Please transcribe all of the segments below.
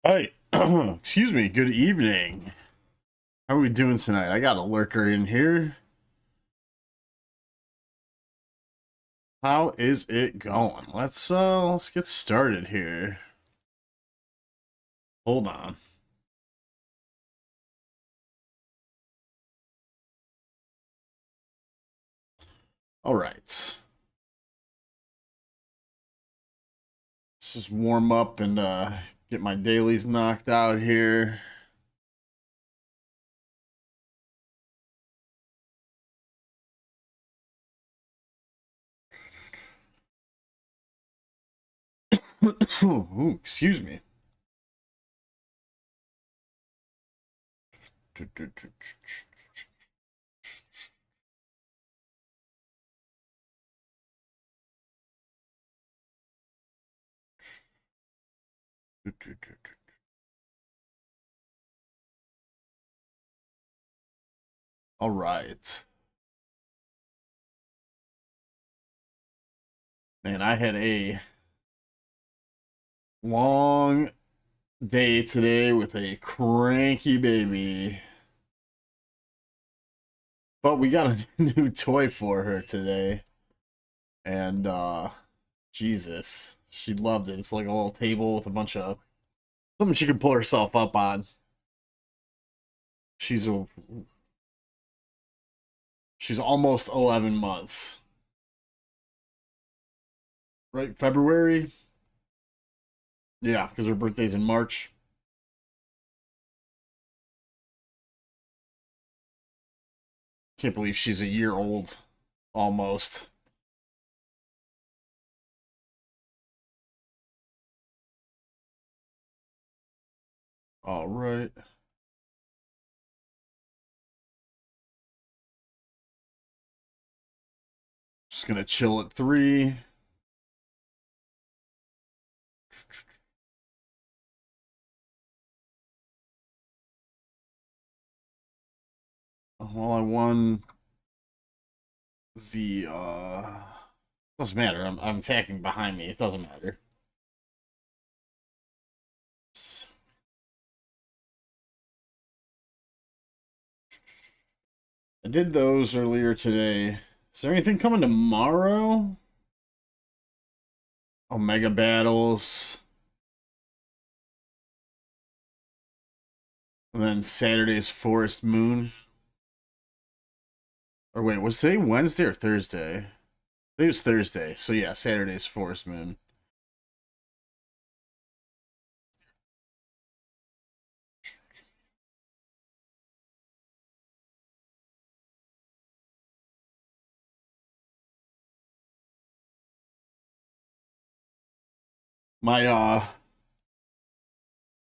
Hi, excuse me. Good evening. How are we doing tonight? I got a lurker in here. How is it going? Let's get started here. Hold on. All right. Let's just warm up and get my dailies knocked out here. Ooh, excuse me. All right. Man, I had a long day today with a cranky baby. But we got a new toy for her today. And Jesus, she loved it. It's like a little table with a bunch of something she can pull herself up on. She's a she's almost 11 months. Right? February? Yeah, because her birthday's in March. Can't believe she's a year old. Almost. All right. Just gonna chill at 3. Well, I won the doesn't matter. I'm attacking behind me. It doesn't matter. I did those earlier today. Is there anything coming tomorrow? Omega battles. And then Saturday's Forest Moon. Or wait, was today Wednesday or Thursday? I think it was Thursday. So yeah, Saturday's Forest Moon. My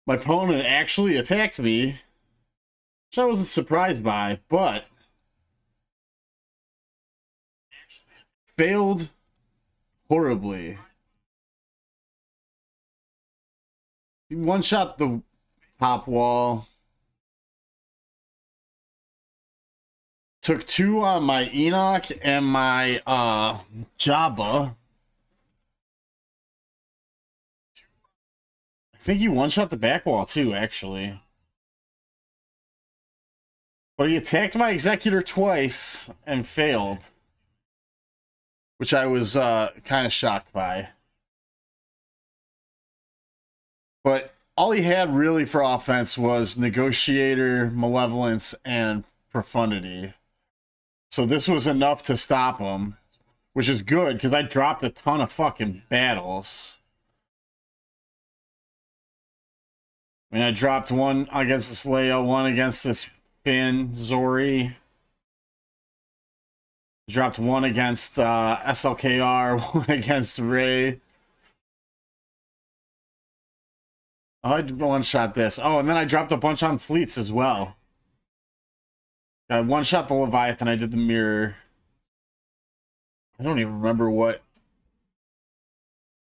my opponent actually attacked me, which I wasn't surprised by, but failed horribly. He one shot the top wall. Took 2 on my Enoch and my Jabba. I think he one shot the back wall too, actually. But he attacked my Executor twice and failed, which I was kind of shocked by. But all he had really for offense was Negotiator, Malevolence, and Profundity. So this was enough to stop him, which is good because I dropped a ton of fucking battles. I mean, I dropped one against this Leia, one against this Finn, Zori. Dropped one against SLKR, one against Ray. Oh, I one-shot this. Oh, and then I dropped a bunch on fleets as well. I one-shot the Leviathan. I did the mirror. I don't even remember what.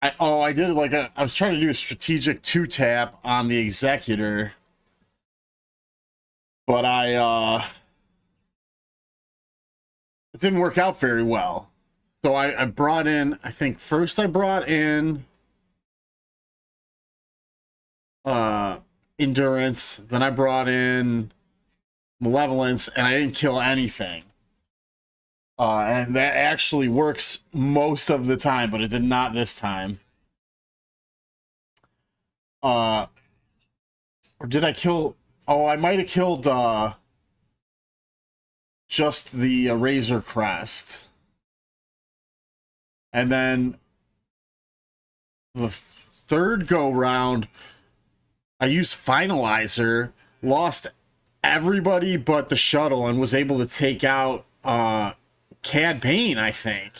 I did like I was trying to do a strategic 2-tap on the Executor. But it didn't work out very well. So I brought in, I think first I brought in uh, endurance. Then I brought in malevolence, and I didn't kill anything. And that actually works most of the time, but it did not this time. Or did I kill? Oh, I might have killed just the Razor Crest. And then the third go round, I used Finalizer, lost everybody but the shuttle, and was able to take out Cad Bane, I think.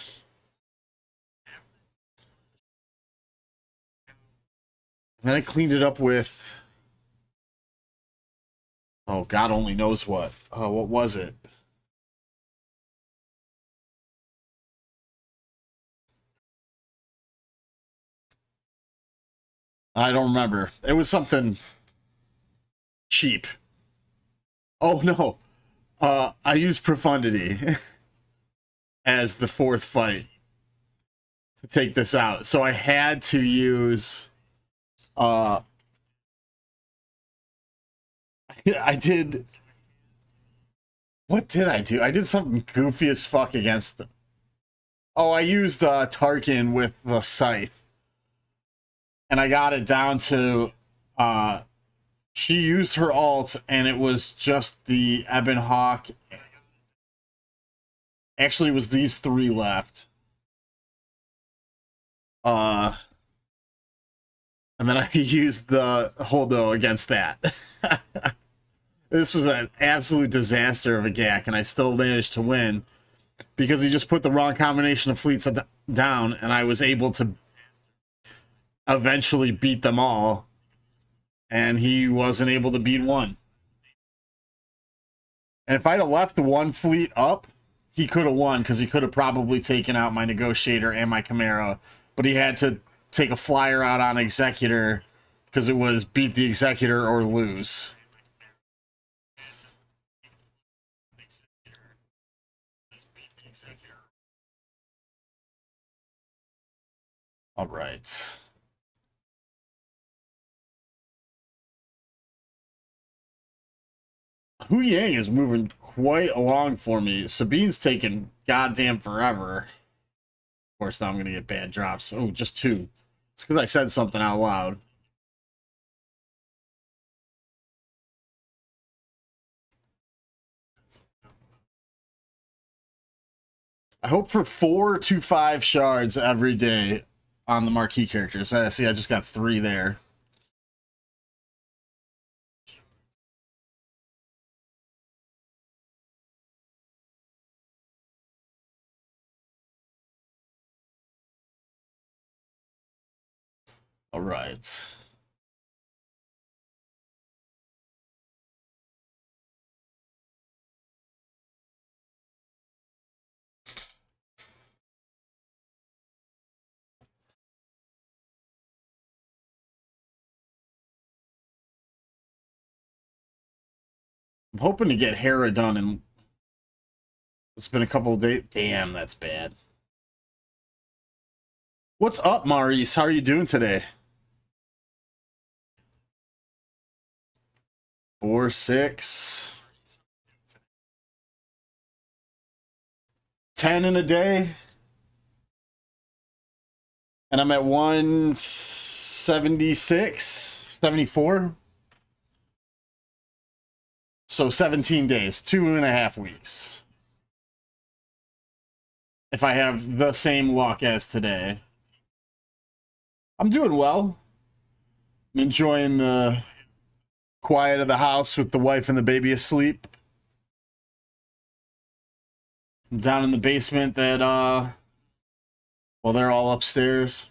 Then I cleaned it up with, oh, God only knows what. Oh, what was it? I don't remember. It was something cheap. Oh no. I used Profundity as the fourth fight to take this out. So I had to use I did, what did I do? I did something goofy as fuck against them. Oh, I used Tarkin with the scythe. And I got it down to she used her ult, and it was just the Ebon Hawk. Actually, it was these three left. And then I used the Holdo against that. This was an absolute disaster of a GAC, and I still managed to win because he just put the wrong combination of fleets down, and I was able to eventually beat them all, and he wasn't able to beat one. And if I'd have left the one fleet up, he could have won because he could have probably taken out my Negotiator and my Chimera, but he had to take a flyer out on Executor because it was beat the Executor or lose. All right. Hu Yang is moving quite along for me. Sabine's taking goddamn forever. Of course, now I'm going to get bad drops. Oh, just two. It's because I said something out loud. I hope for 4 to 5 shards every day on the marquee characters. See, I just got 3 there. All right. I'm hoping to get Hera done in... It's been a couple of days. Damn, that's bad. What's up, Maurice? How are you doing today? 4, 6... 10 in a day. And I'm at 176, 74. So 17 days, 2.5 weeks. If I have the same luck as today. I'm doing well. I'm enjoying the quiet of the house with the wife and the baby asleep. I'm down in the basement that, well, they're all upstairs.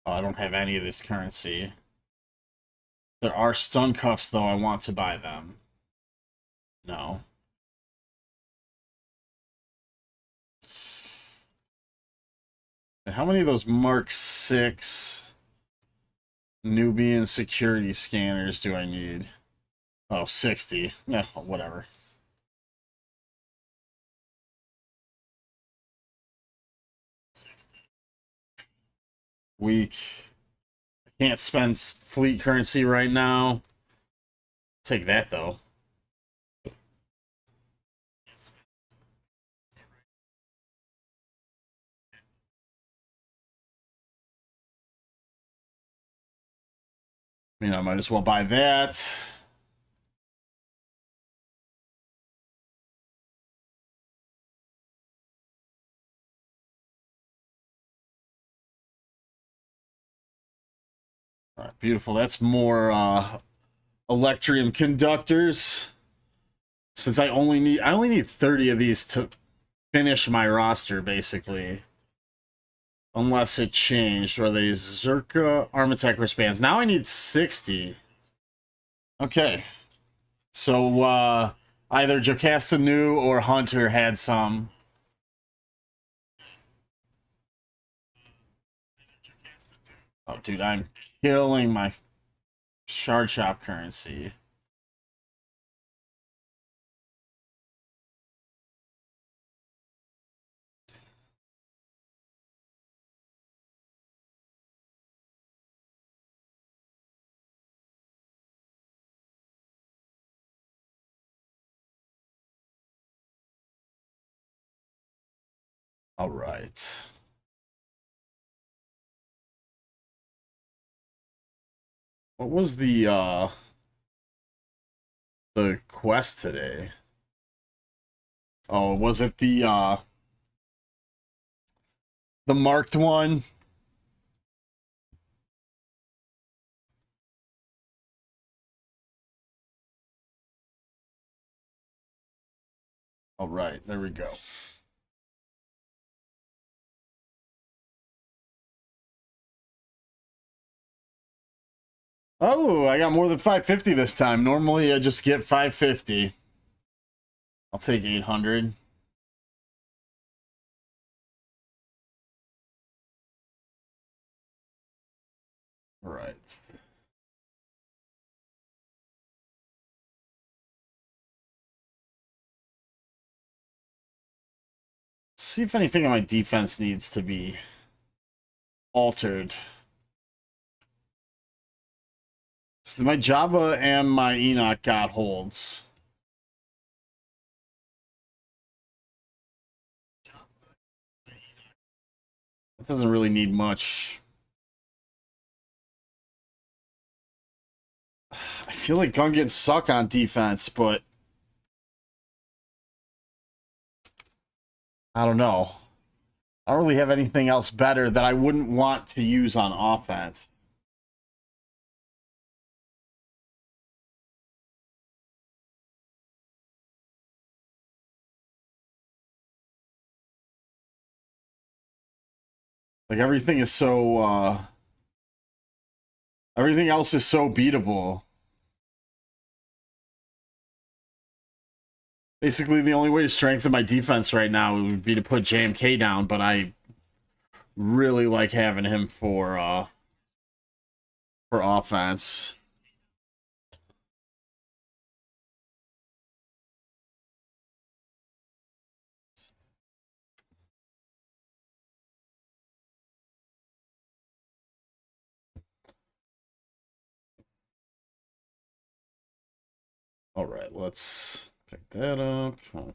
Oh, I don't have any of this currency. There are stun cuffs, though. I want to buy them. No. And how many of those Mark 6 Nubian security scanners do I need? Oh, 60. Yeah, whatever. Weak. I can't spend fleet currency right now. Take that, though. I might as well buy that. All right, beautiful. That's more electrium conductors. Since I only need 30 of these to finish my roster, basically. Unless it changed. Or they Zerka arm attack wristbands. Now I need 60. Okay. So either Jocasta New or Hunter had some. Oh, dude, I'm killing my shard shop currency. All right. What was the quest today? Oh, was it the marked one? All right, there we go. Oh, I got more than 550 this time. Normally I just get 550. I'll take 800. All right. See if anything on my defense needs to be altered. So my Java and my Enoch got holds. That doesn't really need much. I feel like Gungans suck on defense, but I don't know. I don't really have anything else better that I wouldn't want to use on offense. Like everything is so everything else is so beatable. Basically, the only way to strengthen my defense right now would be to put JMK down, but I really like having him for offense. All right, let's pick that up. Oh.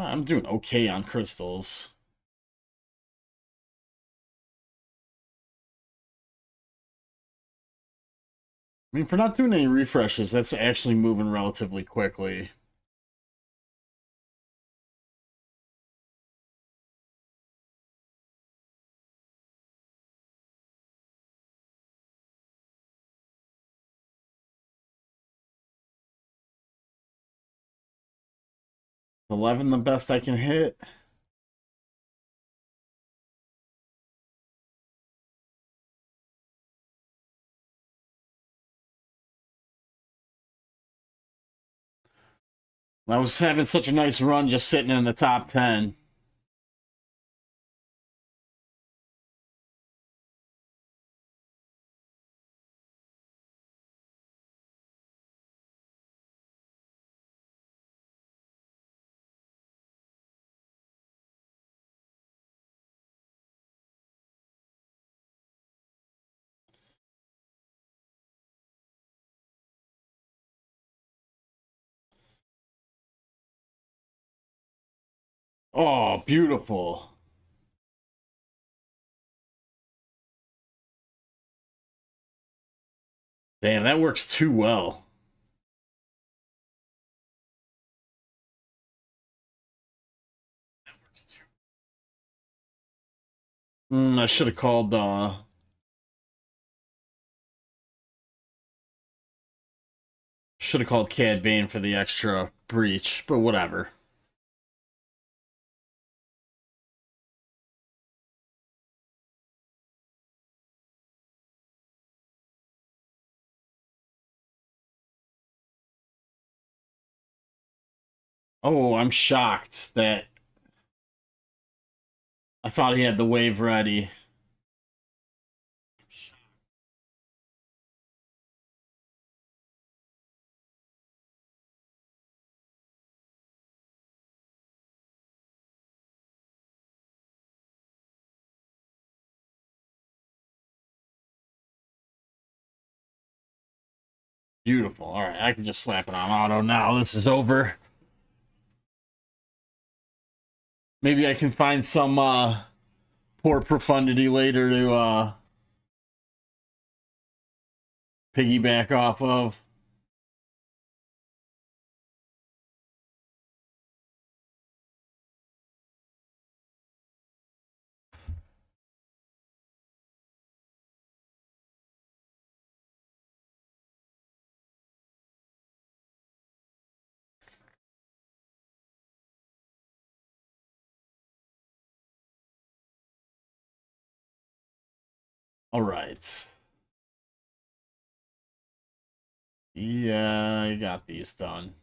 I'm doing okay on crystals. I mean, for not doing any refreshes, that's actually moving relatively quickly. $11 the best I can hit. I was having such a nice run just sitting in the top 10. Oh, beautiful. Damn, that works too well. I should have called Cad Bane for the extra breach, but whatever. Oh, I'm shocked that I thought he had the wave ready. Beautiful. All right, I can just slap it on auto now. This is over. Maybe I can find some poor profundity later to piggyback off of. All right. Yeah, I got these done.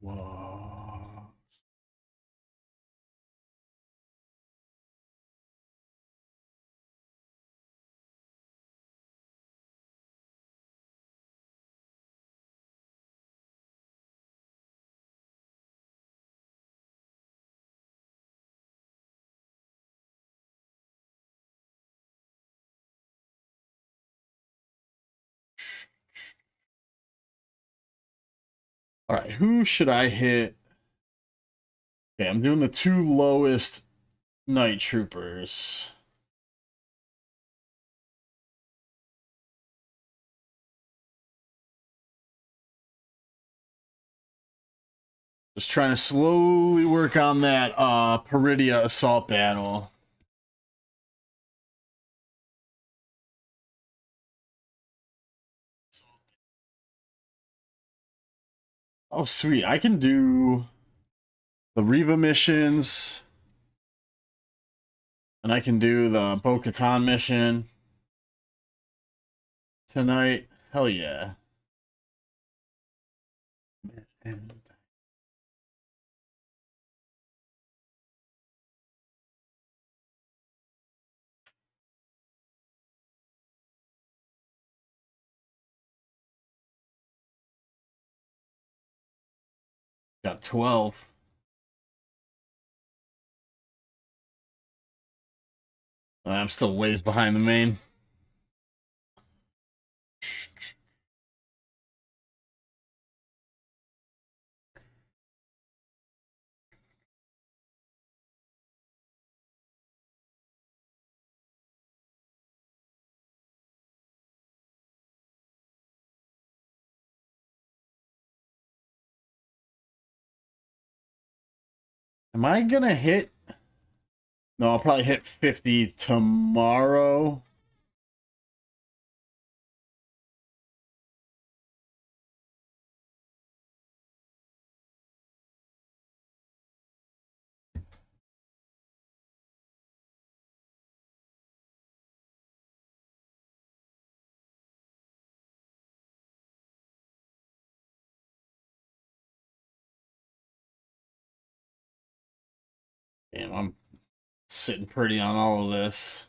Whoa. All right, who should I hit? Okay, I'm doing the two lowest night troopers. Just trying to slowly work on that Peridia assault battle. Oh, sweet. I can do the Riva missions. And I can do the Bo-Katan mission tonight. Hell yeah. And got 12. I'm still ways behind the main. Am I gonna hit? No, I'll probably hit 50 tomorrow. Damn, I'm sitting pretty on all of this.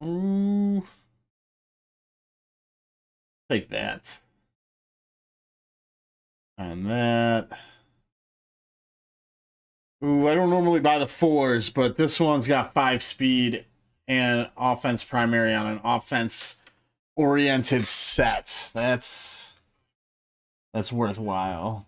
Ooh. Take that. And that. Ooh, I don't normally buy the 4s, but this one's got 5 speed and offense primary on an offense oriented set. That's worthwhile.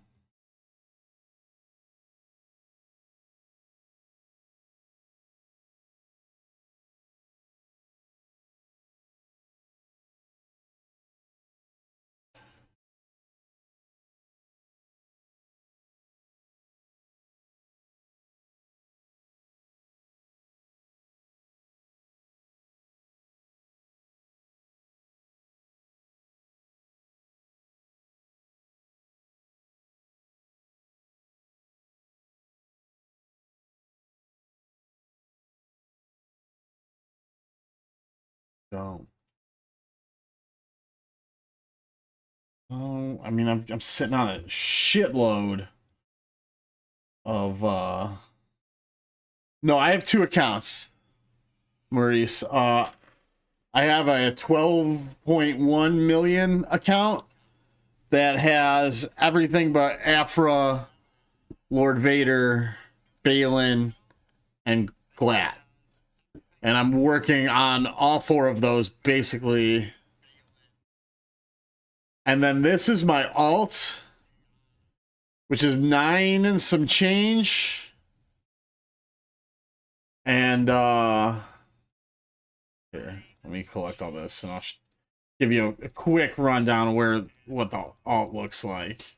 So, oh, I mean, I'm sitting on a shitload of No, I have 2 accounts, Maurice. I have a 12.1 million account that has everything but Afra, Lord Vader, Balin, and Glad. And I'm working on all 4 of those basically. And then this is my alt, which is 9 and some change. And here, let me collect all this and I'll give you a quick rundown of what the alt looks like.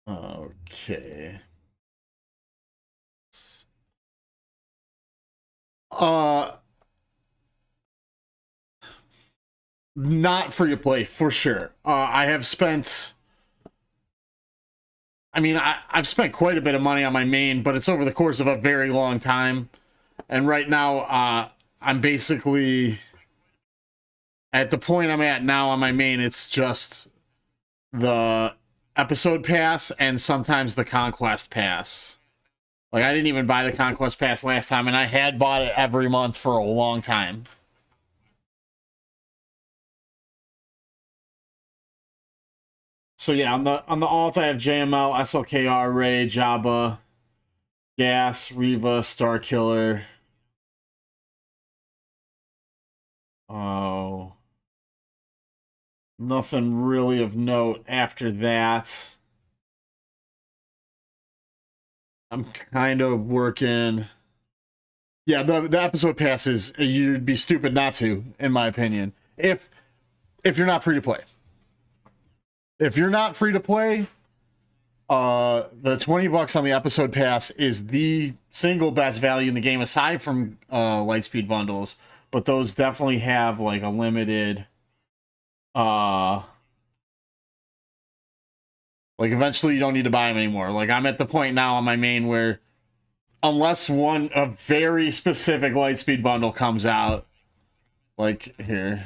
Okay. Not free to play for sure. I have spent. I mean, I've spent quite a bit of money on my main, but it's over the course of a very long time. And right now, I'm basically at the point I'm at now on my main. It's just the episode pass and sometimes the conquest pass. Like, I didn't even buy the conquest pass last time, and I had bought it every month for a long time. So yeah, on the alt I have JML, SLKR, Ray, Jabba, Gas, Reva, Starkiller. Oh, nothing really of note after that. I'm kind of working. Yeah, the episode passes. You'd be stupid not to, in my opinion. If you're not free to play. If you're not free to play, the $20 on the episode pass is the single best value in the game aside from Lightspeed bundles, but those definitely have like a limited like eventually you don't need to buy them anymore. Like I'm at the point now on my main where unless a very specific Lightspeed bundle comes out, like here.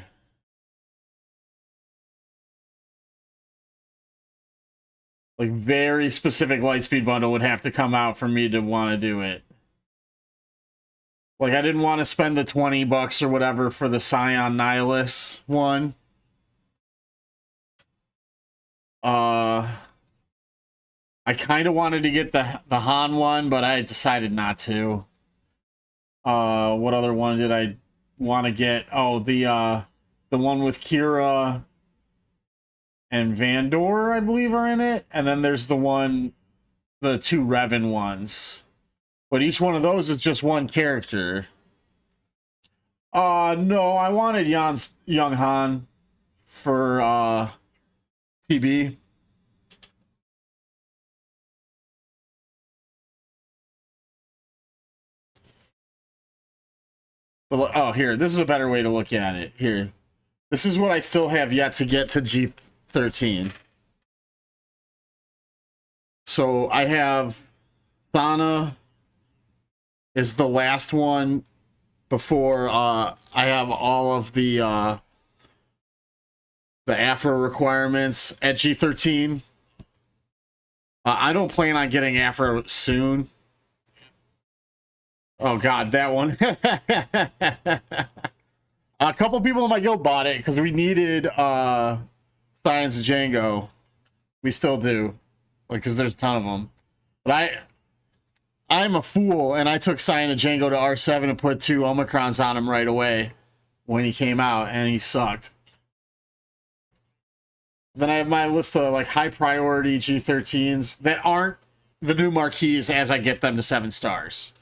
Like very specific Lightspeed bundle would have to come out for me to want to do it. Like I didn't want to spend the $20 or whatever for the Scion Nihilus one. I kind of wanted to get the Han one, but I decided not to. What other one did I want to get? Oh, the one with Kira and Vandor, I believe, are in it. And then there's the 2 Revan ones. But each one of those is just one character. No, I wanted Young Han for TB. But oh, here, this is a better way to look at it. Here, this is what I still have yet to get to G13. So I have Thana is the last one before I have all of the Afro requirements at G13. I don't plan on getting Afro soon. Oh god, that one. A couple people in my guild bought it because we needed Science Django. We still do, like, because there's a ton of them. But I'm a fool, and I took Science Django to R7 and put 2 Omicrons on him right away when he came out, and he sucked. Then I have my list of like high priority G13s that aren't the new marquees as I get them to 7 stars.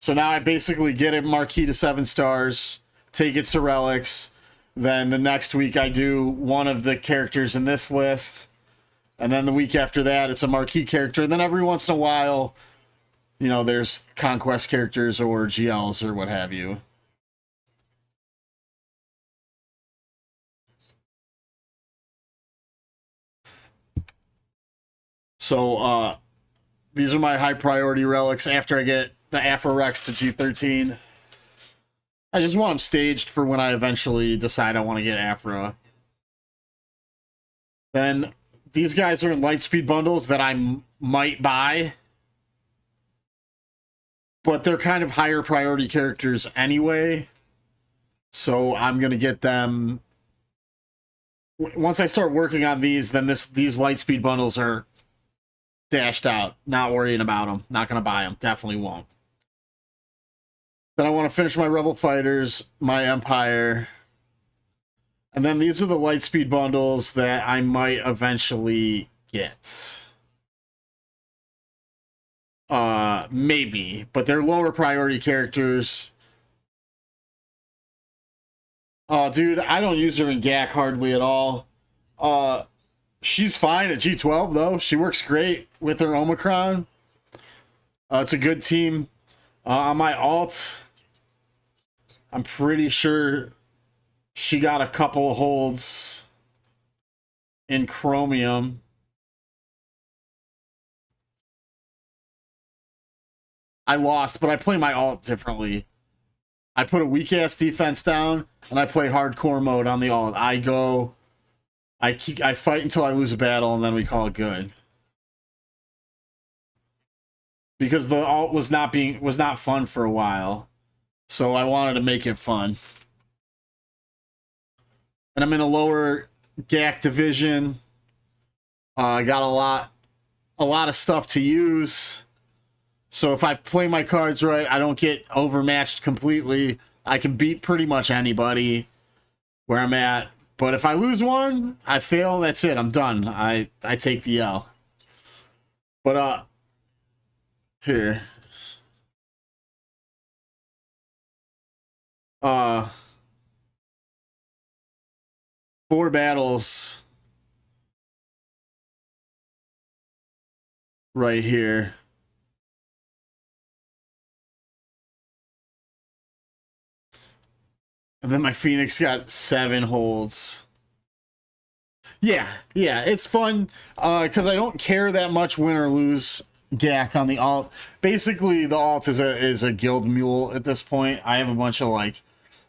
So now I basically get a marquee to 7 stars, take it to relics. Then the next week I do one of the characters in this list. And then the week after that, it's a marquee character. And then every once in a while, you know, there's conquest characters or GLs or what have you. So, these are my high priority relics after I get the Afro Rex to G13. I just want them staged for when I eventually decide I want to get Afro. Then these guys are in Lightspeed bundles that I might buy. But they're kind of higher priority characters anyway. So I'm going to get them. Once I start working on these, then these Lightspeed bundles are dashed out. Not worrying about them. Not going to buy them. Definitely won't. Then I want to finish my Rebel Fighters, my Empire. And then these are the Lightspeed bundles that I might eventually get. Maybe. But they're lower priority characters. Oh, dude, I don't use her in GAC hardly at all. She's fine at G12, though. She works great with her Omicron. It's a good team. On my alt, I'm pretty sure she got a couple holds in Chromium. I lost, but I play my alt differently. I put a weak-ass defense down, and I play hardcore mode on the alt. I fight until I lose a battle, and then we call it good. Because the alt was not fun for a while. So I wanted to make it fun. And I'm in a lower GAC division. I got a lot of stuff to use. So if I play my cards right, I don't get overmatched completely. I can beat pretty much anybody where I'm at. But if I lose one, I fail, that's it. I'm done. I take the L. But here. 4 battles right here. And then my Phoenix got 7 holds. Yeah, it's fun because I don't care that much win or lose GAC on the alt. Basically, the alt is a guild mule at this point. I have a bunch of like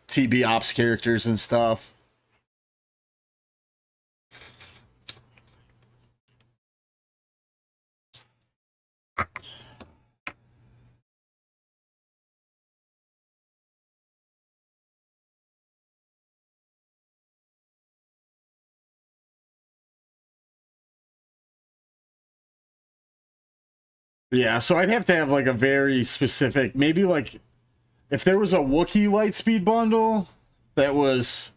TB ops characters and stuff. Yeah, so I'd have to have like a very specific, maybe like if there was a Wookiee Lightspeed bundle that was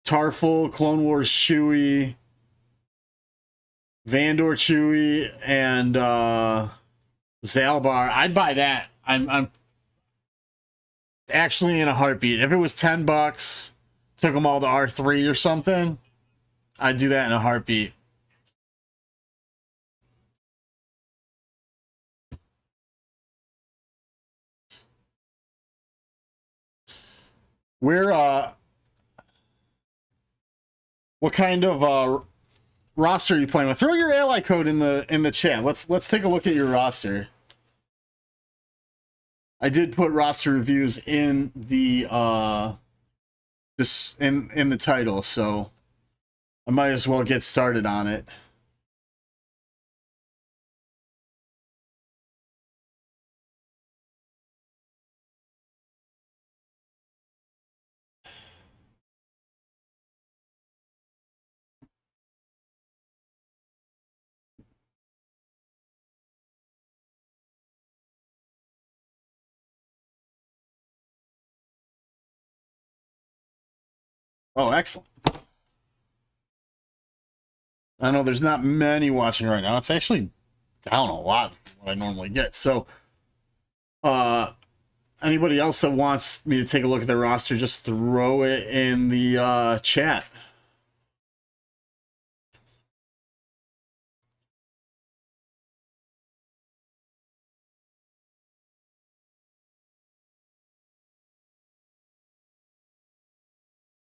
Tarful, Clone Wars Chewie, Vandor Chewie, and Zalbar, I'd buy that. Actually, in a heartbeat. If it was $10, took them all to R3 or something, I'd do that in a heartbeat. We're what kind of roster are you playing with? Throw your ally code in the chat. Let's take a look at your roster. I did put roster reviews in the just in the title, so I might as well get started on it. Oh, excellent. I know there's not many watching right now. It's actually down a lot from what I normally get. So, anybody else that wants me to take a look at their roster, just throw it in the chat.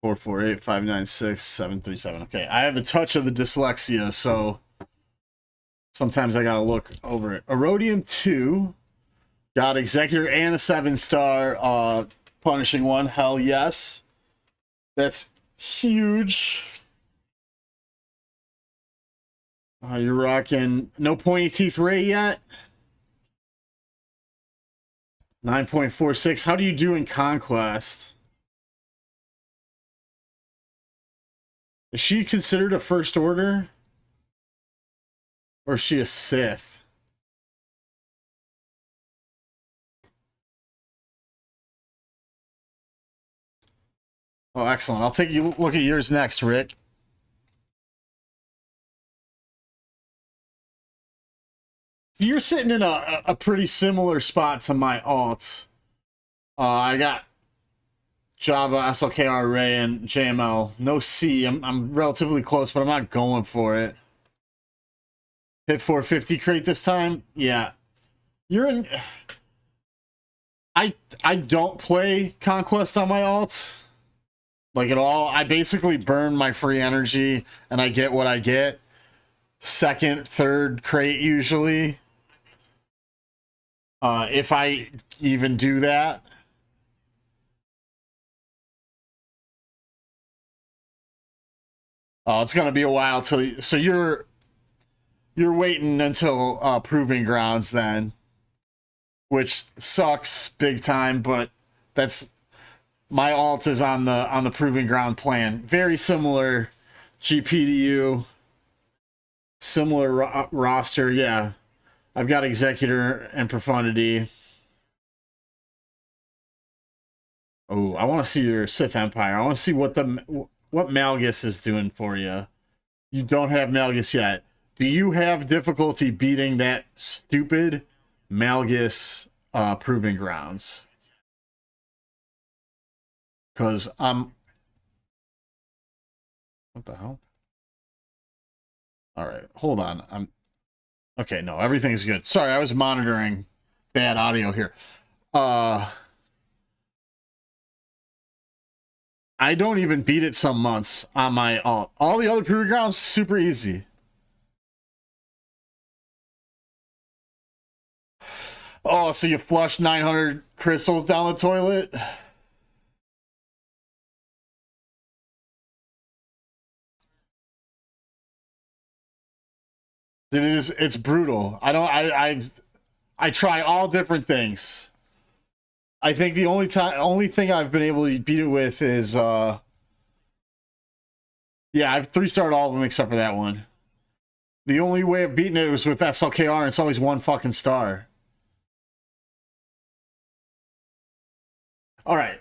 Four four 596 737. Okay, I have a touch of the dyslexia, so sometimes I gotta look over it. Erodium 2 got Executor and a 7-star punishing one. Hell yes, that's huge. You're rocking no pointy teeth Ray yet. 9.46. How do you do in Conquest? Is she considered a First Order? Or is she a Sith? Oh, excellent. I'll take a look at yours next, Rick. You're sitting in a pretty similar spot to my alts. I got Java, SLKR, Ray, and JML. No C. I'm relatively close, but I'm not going for it. Hit 450 crate this time? Yeah. You're in... I don't play Conquest on my alts. Like at all. I basically burn my free energy, and I get what I get. Second, third crate usually. If I even do that. Oh, it's gonna be a while till you, so you're waiting until Proving Grounds then, which sucks big time. But that's my alt is on the Proving Ground plan. Very similar GP to you, similar roster. Yeah, I've got Executor and Profundity. Oh, I want to see your Sith Empire. I want to see what Malgus is doing for you. You don't have Malgus yet. Do you have difficulty beating that stupid Malgus Proving Grounds? Because what the hell? All right, hold on. Okay. No, everything's good. Sorry, I was monitoring bad audio here. I don't even beat it some months on my alt. All the other Proving Grounds super easy. Oh, so you flushed 900 crystals down the toilet? It's brutal. I try all different things. I think the only thing I've been able to beat it with is yeah, I've 3-starred all of them except for that one. The only way of beating it was with SLKR, and it's always one fucking star. All right.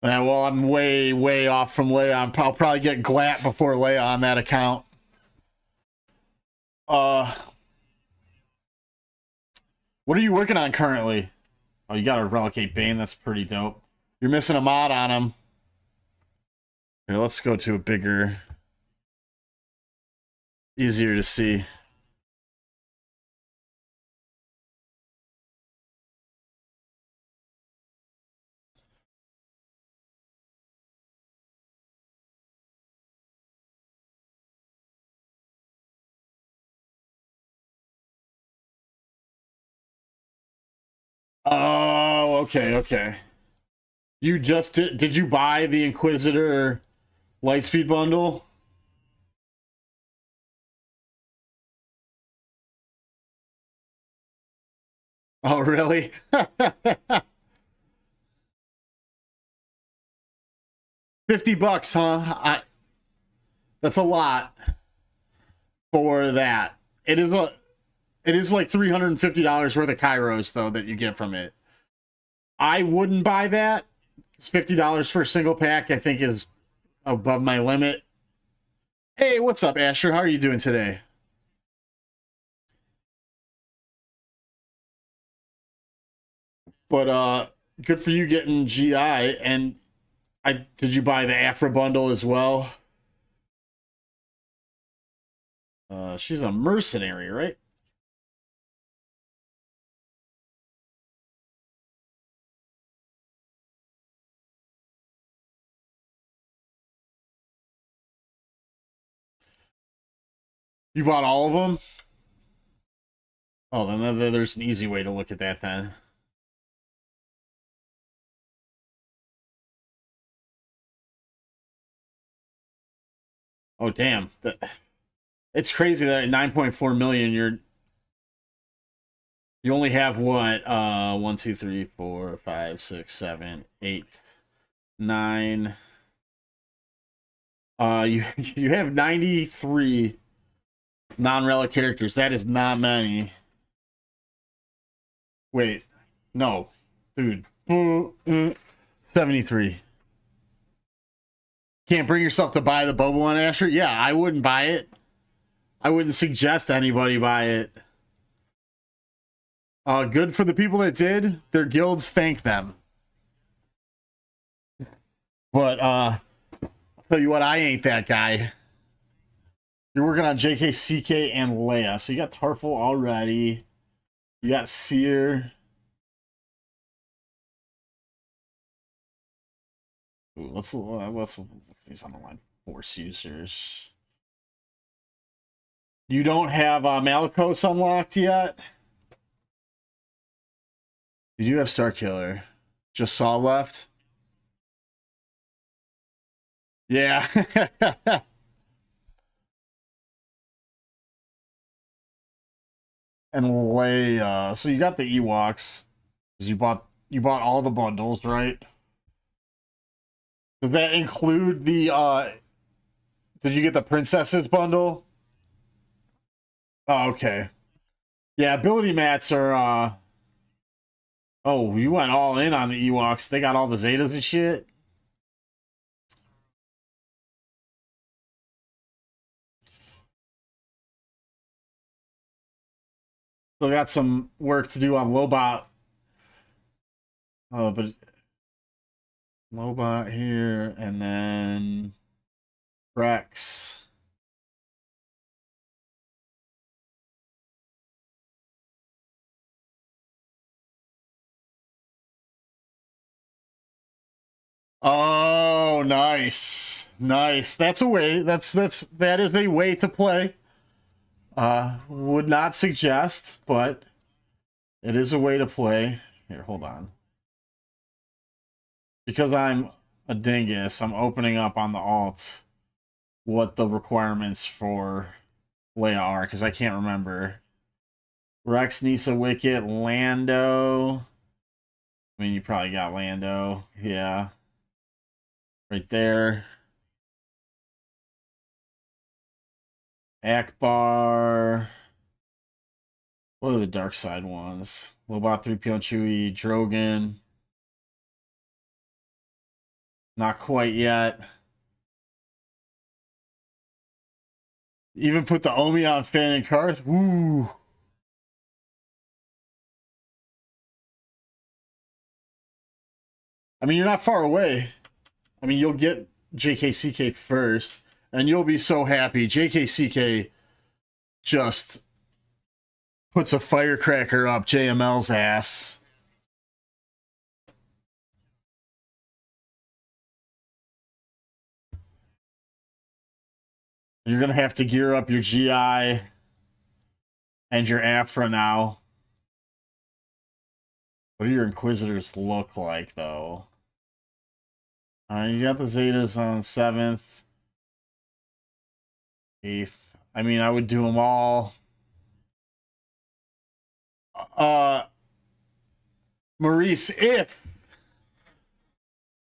Well, I'm way off from Leia. I'll probably get Glat before Leia on that account. What are you working on currently? Oh, you got a Relicate Bane. That's pretty dope. You're missing a mod on him. Here, let's go to a bigger, easier to see. Oh, okay, okay. You just did you buy the Inquisitor Lightspeed bundle? Oh, really? $50, huh? That's a lot for that. It is like $350 worth of Kairos though that you get from it. I wouldn't buy that. It's $50 for a single pack. I think is above my limit. Hey, what's up, Asher? How are you doing today? But good for you getting GI. And I did you buy the Afra bundle as well? She's a mercenary, right? You bought all of them? Oh, then there's an easy way to look at that then. Oh, damn. It's crazy that at 9.4 million you only have what? 1, 2, 3, 4, 5, 6, 7, 8, 9. You have 93 non-relic characters. That is not many. Wait. No. Dude. 73. Can't bring yourself to buy the Boba one, Asher? Yeah, I wouldn't buy it. I wouldn't suggest anybody buy it. Good for the people that did. Their guilds thank them. But I'll tell you what, I ain't that guy. You're working on JK, CK, and Leia. So you got Tarful already. You got Seer. Ooh, let's these on the line. Force users. You don't have Malicos unlocked yet? You do have Starkiller. Just Saw left? Yeah. And Leia. So you got the Ewoks. You bought all the bundles, right? Does that include the did you get the princesses bundle? Oh, okay. Yeah, ability mats are oh, you went all in on the Ewoks. They got all the Zetas and shit. Still got some work to do on Lobot. Oh, but Lobot here and then Rex. Oh, nice. Nice. That's a way. That is a way to play. Would not suggest, but it is a way to play. Here, hold on. Because I'm a dingus, I'm opening up on the alt what the requirements for Leia are, because I can't remember. Rex, Nisa, Wicket, Lando. I mean, you probably got Lando. Yeah. Right there. Akbar. What are the dark side ones? Lobot 3PO Chewie, Drogon. Not quite yet. Even put the Omi on Finn and Karth. Woo. I mean, you're not far away. I mean, you'll get JKCK first, and you'll be so happy. JKCK just puts a firecracker up JML's ass. You're going to have to gear up your GI and your Afra now. What do your Inquisitors look like, though? You got the Zetas on 7th, 8th. I mean, I would do them all. Maurice, if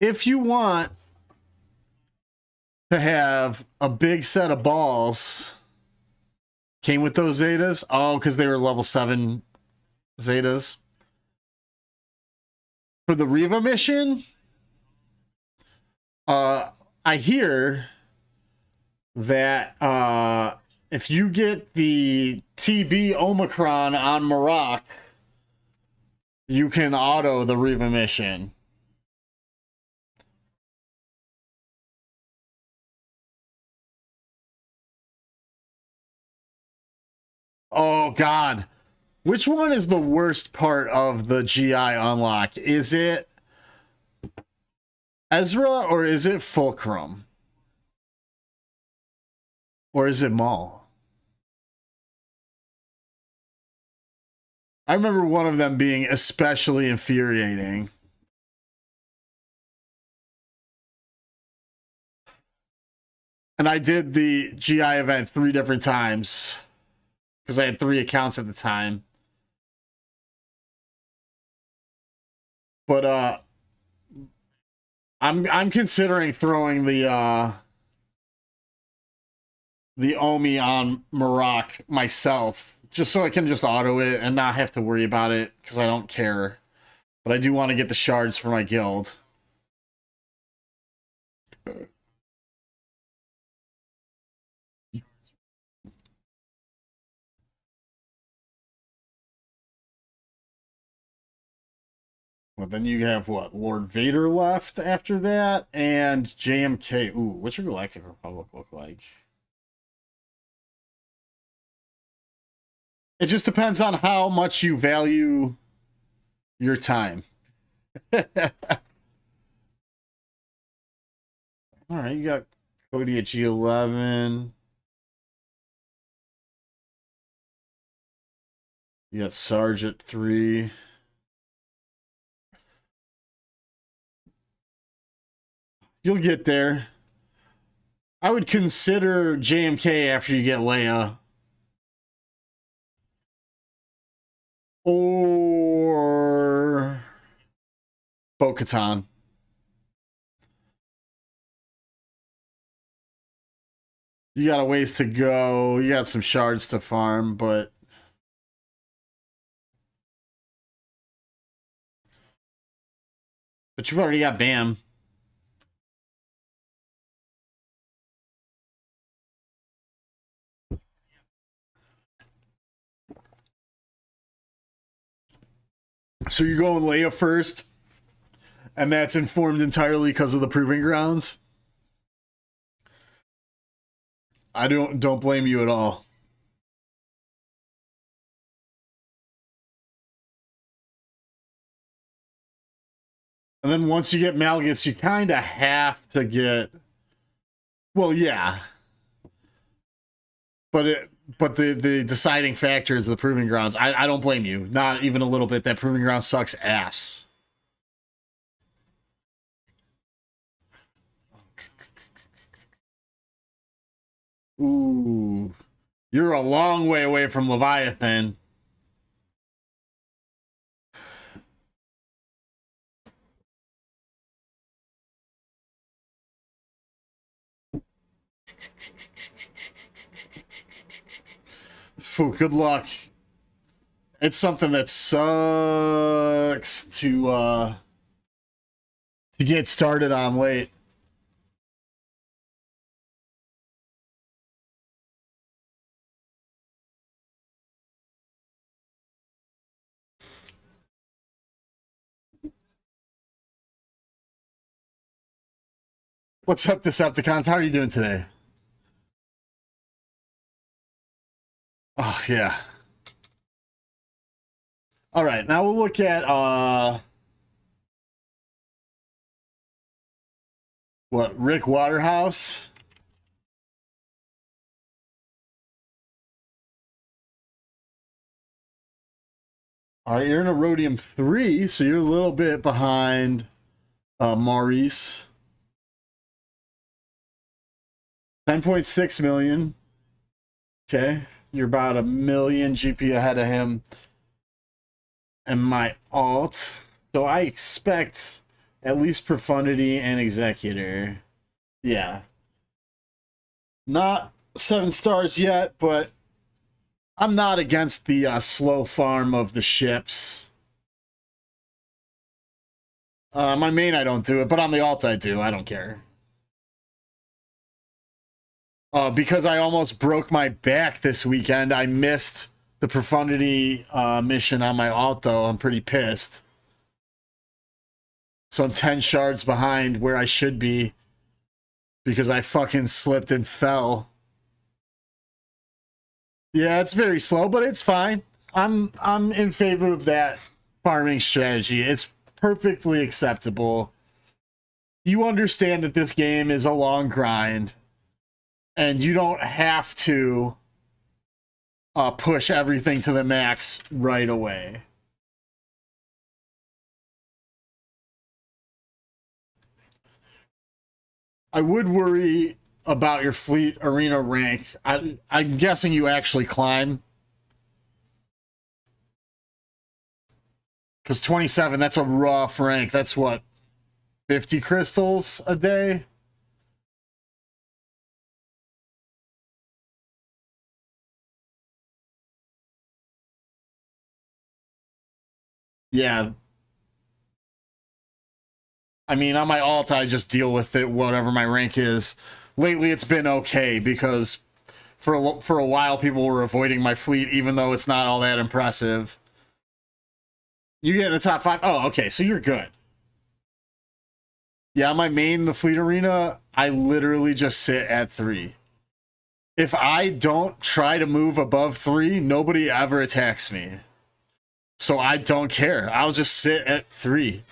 you want to have a big set of balls, came with those Zetas. Oh, because they were level 7 Zetas. For the Riva mission, I hear that if you get the TB Omicron on Maroc, you can auto the Riva mission. Oh, God. Which one is the worst part of the GI unlock? Is it Ezra or is it Fulcrum? Or is it Maul? I remember one of them being especially infuriating. And I did the GI event 3 different times because I had 3 accounts at the time. But I'm considering throwing the Omi on Maroc myself, just so I can just auto it and not have to worry about it, because I don't care. But I do want to get the shards for my guild. Well, then you have, what, Lord Vader left after that, and JMK. Ooh, what's your Galactic Republic look like? It just depends on how much you value your time. All right, you got Cody at G11. You got Sarge at 3. You'll get there. I would consider JMK after you get Leia. Or Bo-Katan. You got a ways to go. You got some shards to farm, but you've already got Bam. So you're going Leia first, and that's informed entirely because of the Proving Grounds. I don't blame you at all. And then once you get Malgus, you kind of have to get. Well, yeah, but the deciding factor is the Proving Grounds. I don't blame you, not even a little bit. That Proving Grounds sucks ass. Ooh, you're a long way away from Leviathan. Phew, good luck. It's something that sucks to get started on late. What's up, Decepticons? How are you doing today? Oh, yeah. All right, now we'll look at what, Rick Waterhouse. All right, you're in a Rhodium 3, so you're a little bit behind Maurice. 10.6 million. Okay, you're about a million GP ahead of him. And my alt. So I expect at least Profundity and Executor. Yeah. Not 7 stars yet, but I'm not against the slow farm of the ships. My main, I don't do it, but on the alt, I do. I don't care. Because I almost broke my back this weekend. I missed the Profundity mission on my alt, though. I'm pretty pissed. So I'm 10 shards behind where I should be because I fucking slipped and fell. Yeah, it's very slow, but it's fine. I'm in favor of that farming strategy. It's perfectly acceptable. You understand that this game is a long grind, and you don't have to push everything to the max right away. I would worry about your fleet arena rank. I'm guessing you actually climb. Because 27, that's a rough rank. That's what, 50 crystals a day? Yeah. I mean, on my alt, I just deal with it, whatever my rank is. Lately, it's been okay because for a while, people were avoiding my fleet, even though it's not all that impressive. You get in the top 5? Oh, okay, so you're good. Yeah, my main, the fleet arena, I literally just sit at 3. If I don't try to move above 3, nobody ever attacks me. So I don't care. I'll just sit at 3.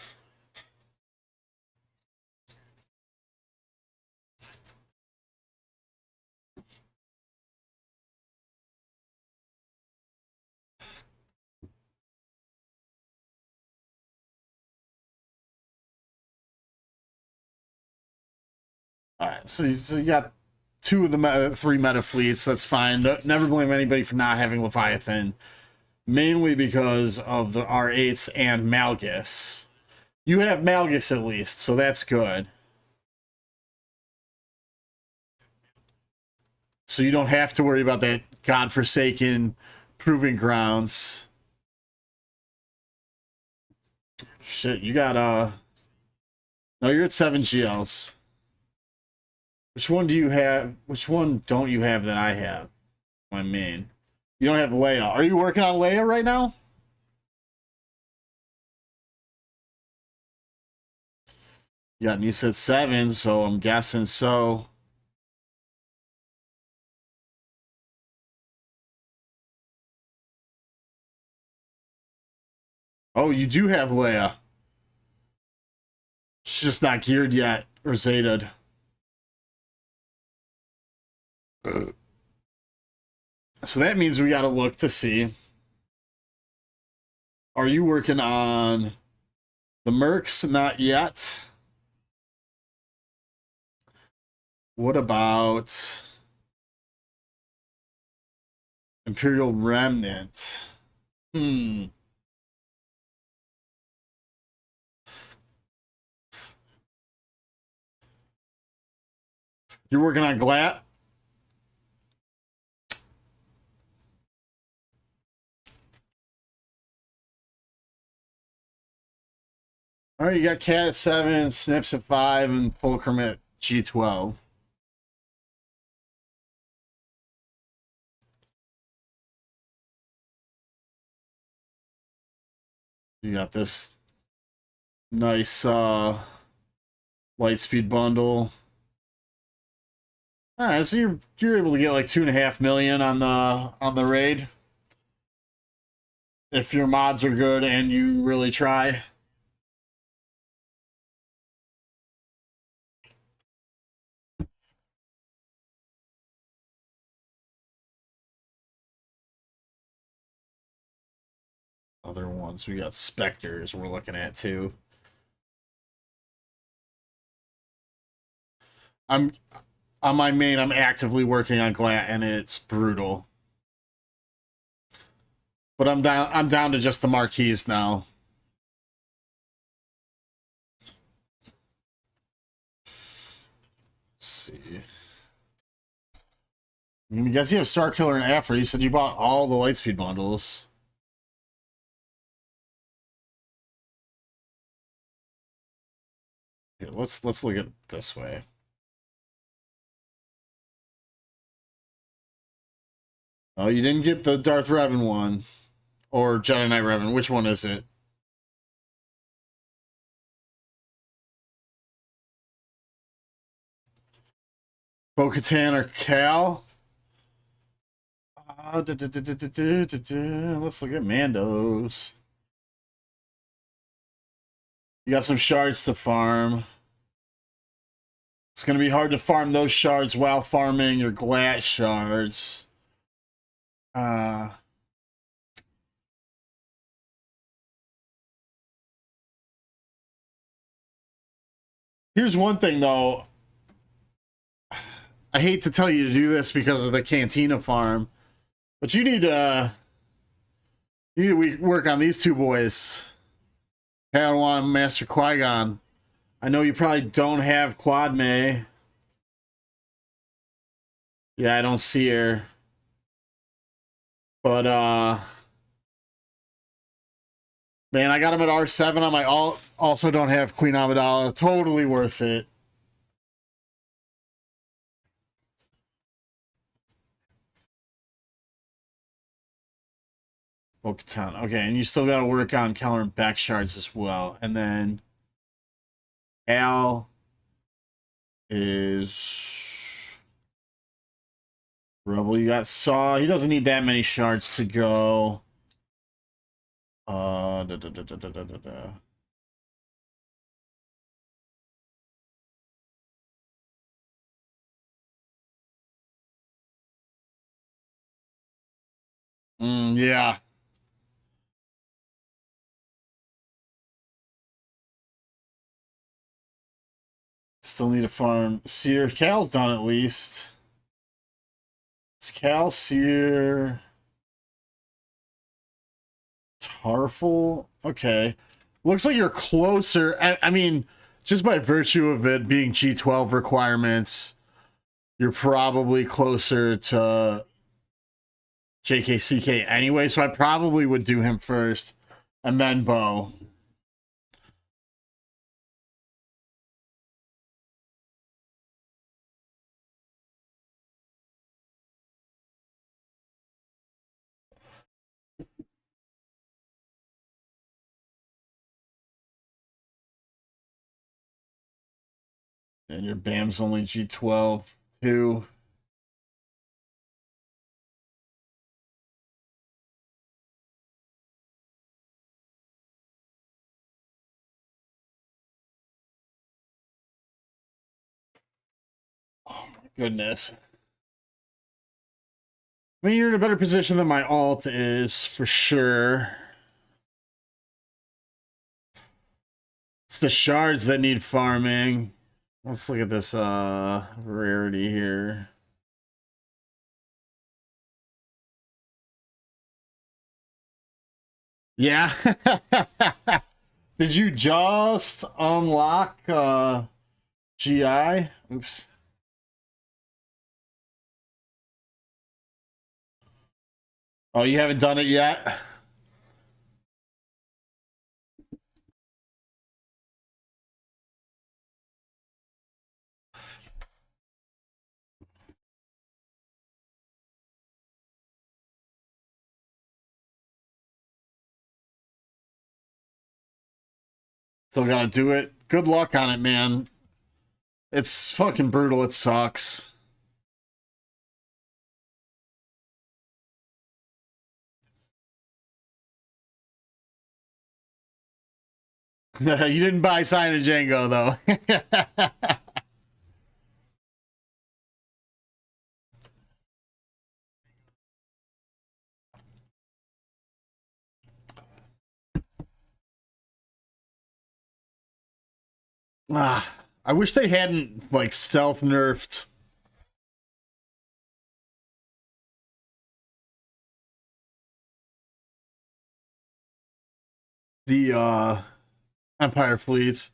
All right, so you got 2 of the 3 meta fleets. That's fine. Never blame anybody for not having Leviathan, mainly because of the R8s and Malgus. You have Malgus at least, so that's good. So you don't have to worry about that godforsaken proving grounds. Shit, you got no, you're at 7 GLs. Which one do you have? Which one don't you have that I have? My main. You don't have Leia. Are you working on Leia right now? Yeah, and you said 7, so I'm guessing so. Oh, you do have Leia. She's just not geared yet, or Zeta'd. So that means we gotta look to see. Are you working on the Mercs? Not yet. What about Imperial Remnant? Hmm. You're working on Glat? All right, you got Cat at 7, Snips at 5, and Fulcrum at G12. You got this nice light speed bundle. All right, so you're able to get like 2.5 million on the raid if your mods are good and you really try. Other ones, we got specters we're looking at too. I'm on my main. I'm actively working on Glat, and it's brutal. But I'm down. I'm down to just the marquees now. Let's see. I guess you have Star Killer and Afro. You said you bought all the Lightspeed bundles. Here, let's look at it this way. Oh, you didn't get the Darth Revan one. Or Jedi Knight Revan. Which one is it? Bo-Katan or Cal? Let's look at Mandos. You got some shards to farm. It's going to be hard to farm those shards while farming your Glat shards. Here's one thing, though. I hate to tell you to do this because of the Cantina farm, but you need to work on these two boys. Hey, I don't want to Master Qui-Gon. I know you probably don't have Quad May. Yeah, I don't see her. But, man, I got him at R7 on my alt. Also don't have Queen Amidala. Totally worth it. Bo-Katan. Okay, and you still got to work on Keller and back shards as well. And then Al is Rebel. You got Saw. He doesn't need that many shards to go. Yeah. Still need to farm Seer. Cal's done at least. It's Cal, Seer, Tarful. Okay. Looks like you're closer. I mean, just by virtue of it being G12 requirements, you're probably closer to JKCK anyway. So I probably would do him first and then Bo. And your BAM's only G12 too. Oh my goodness. I mean, you're in a better position than my alt is, for sure. It's the shards that need farming. Let's look at this rarity here. Yeah. Did you just unlock GI? Oops. Oh, you haven't done it yet? Still gotta do it. Good luck on it, man. It's fucking brutal. It sucks. You didn't buy Sign of Django, though. I wish they hadn't, like, stealth nerfed the Empire fleets.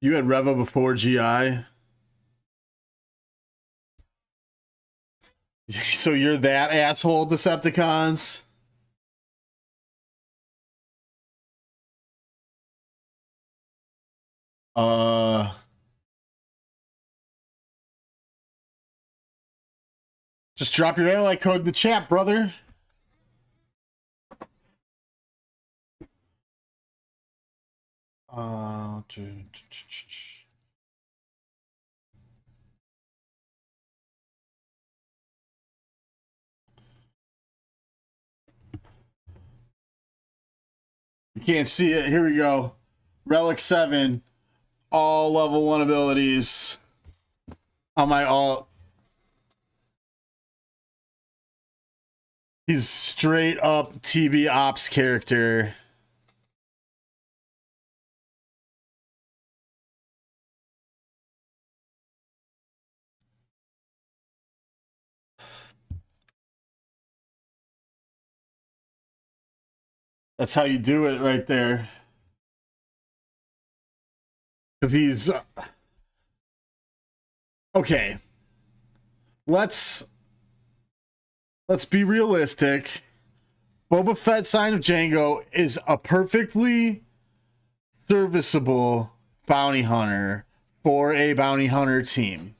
You had Reva before GI. So you're that asshole, Decepticons? Just drop your ally code in the chat, brother. Uh, You can't see it. Here we go. Relic 7. All level 1 abilities. On my all. He's straight up TB Ops character. That's how you do it right there. Because he's... Okay. Let's be realistic. Boba Fett Sign of Django is a perfectly serviceable bounty hunter for a bounty hunter team.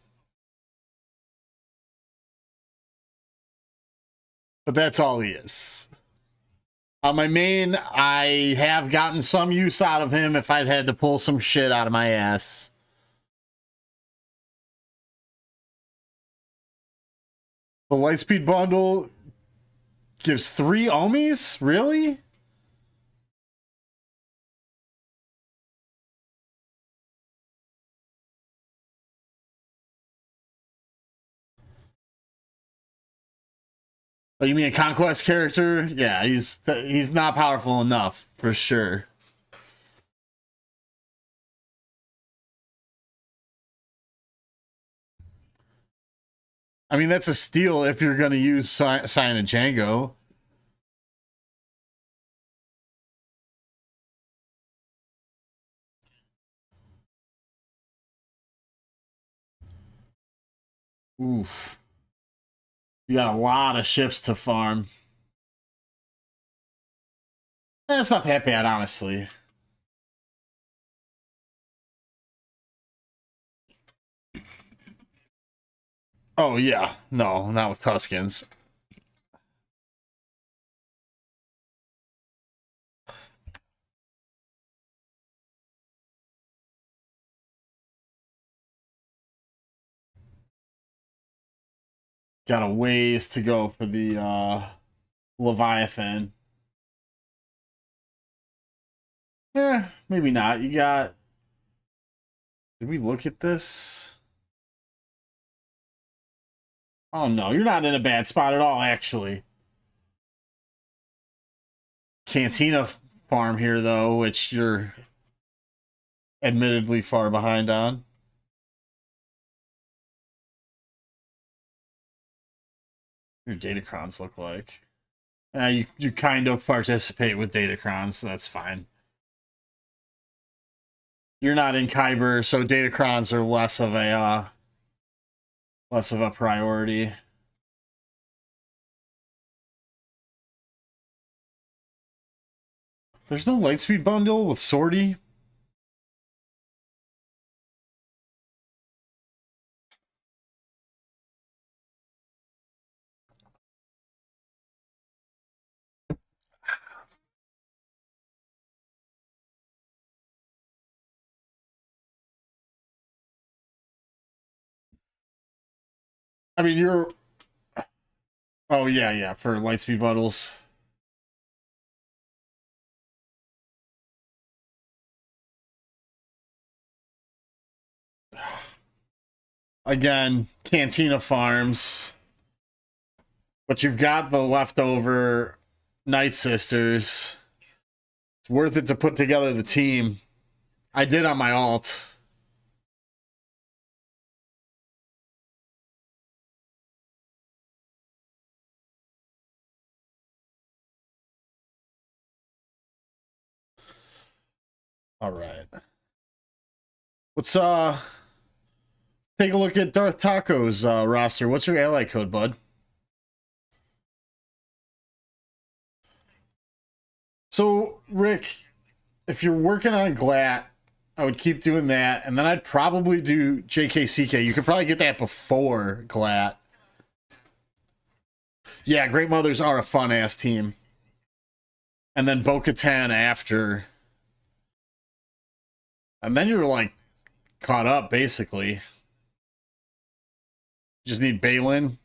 But that's all he is. On my main, I have gotten some use out of him if I'd had to pull some shit out of my ass. The Lightspeed bundle gives 3 Omis? Really? Oh, you mean a conquest character? Yeah, he's not powerful enough, for sure. I mean, that's a steal if you're going to use Sign of Django. Oof. You got a lot of ships to farm. That's not that bad, honestly. Oh, yeah. No, not with Tuskens. Got a ways to go for the Leviathan. Yeah, maybe not. You got... Did we look at this? Oh, no. You're not in a bad spot at all, actually. Cantina farm here, though, which you're admittedly far behind on. Your Datacrons look like. You kind of participate with Datacrons, so that's fine. You're not in Kyber, so Datacrons are less of a priority. There's no Lightspeed bundle with Sortie. I mean, you're... Oh, yeah, for Lightspeed bundles. Again, Cantina Farms. But you've got the leftover Night Sisters. It's worth it to put together the team. I did on my alt. All right. Let's take a look at Darth Taco's roster. What's your ally code, bud? So, Rick, if you're working on Glat, I would keep doing that, and then I'd probably do JKCK. You could probably get that before Glat. Yeah, Great Mothers are a fun ass team. And then Bo-Katan after. And then you're like caught up basically. Just need Balin.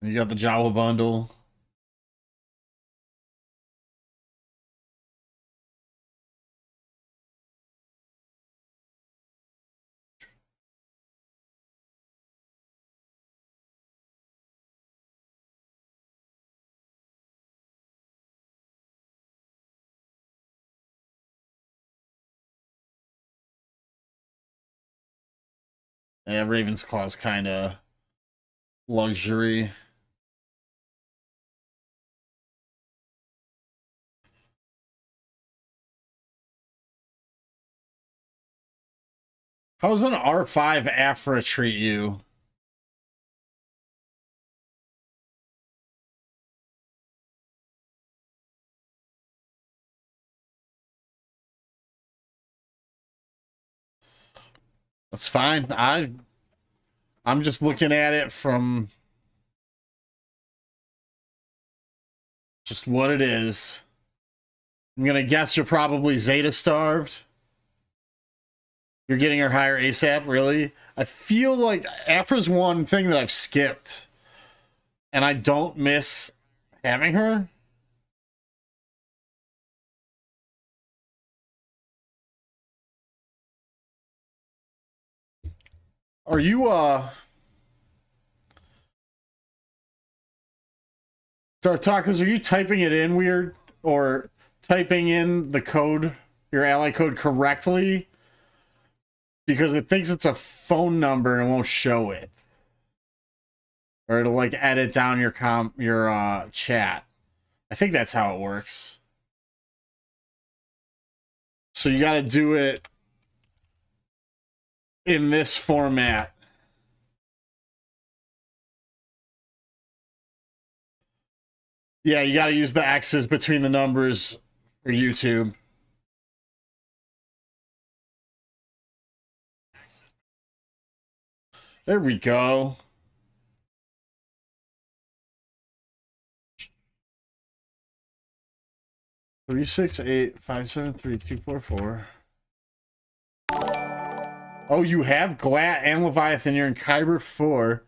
You got the Jawa bundle. Yeah, Raven's Claw's kind of luxury. How's an R5 Afra treat you? That's fine. I'm just looking at it from just what it is. I'm gonna guess you're probably Zeta starved. You're getting her higher ASAP, really? I feel like Afra's one thing that I've skipped, and I don't miss having her. Are you Tacos, are you typing it in weird or typing in the code, your ally code correctly? Because it thinks it's a phone number and it won't show it. Or it'll like edit down your chat. I think that's how it works. So you got to do it in this format. Yeah, you got to use the X's between the numbers for YouTube. There we go. Three six eight 573 244. Oh, you have Glat and Leviathan. You're in Kyber 4.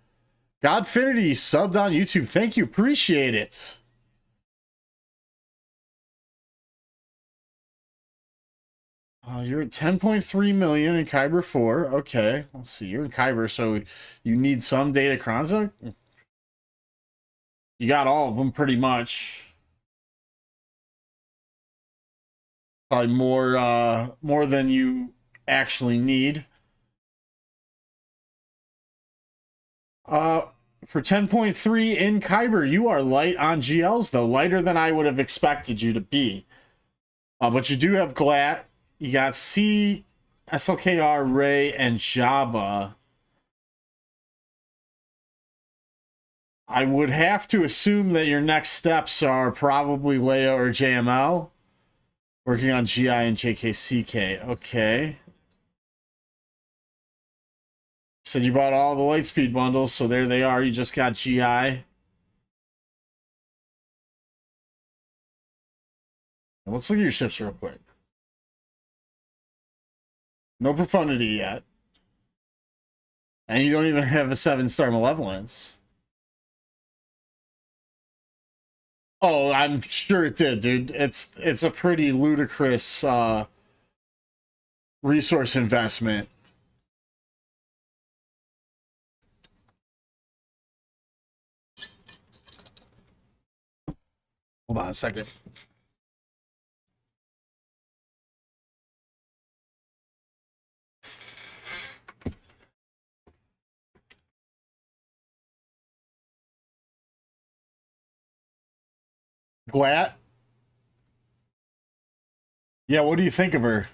Godfinity subbed on YouTube. Thank you. Appreciate it. You're at 10.3 million in Kyber 4. Okay. Let's see. You're in Kyber, so you need some data Kronza. You got all of them pretty much. Probably more than you actually need. For 10.3 in Kyber, you are light on GLs, though. Lighter than I would have expected you to be. But you do have Glat. You got C, SLKR, Ray, and Jabba. I would have to assume that your next steps are probably Leia or JML. Working on GI and JKCK. Okay. Said you bought all the Lightspeed bundles, so there they are. You just got GI. Let's look at your ships real quick. No profundity yet. And you don't even have a 7-star malevolence. Oh, I'm sure it did, dude. It's a pretty ludicrous resource investment. Hold on a second. Glatt? Yeah, what do you think of her?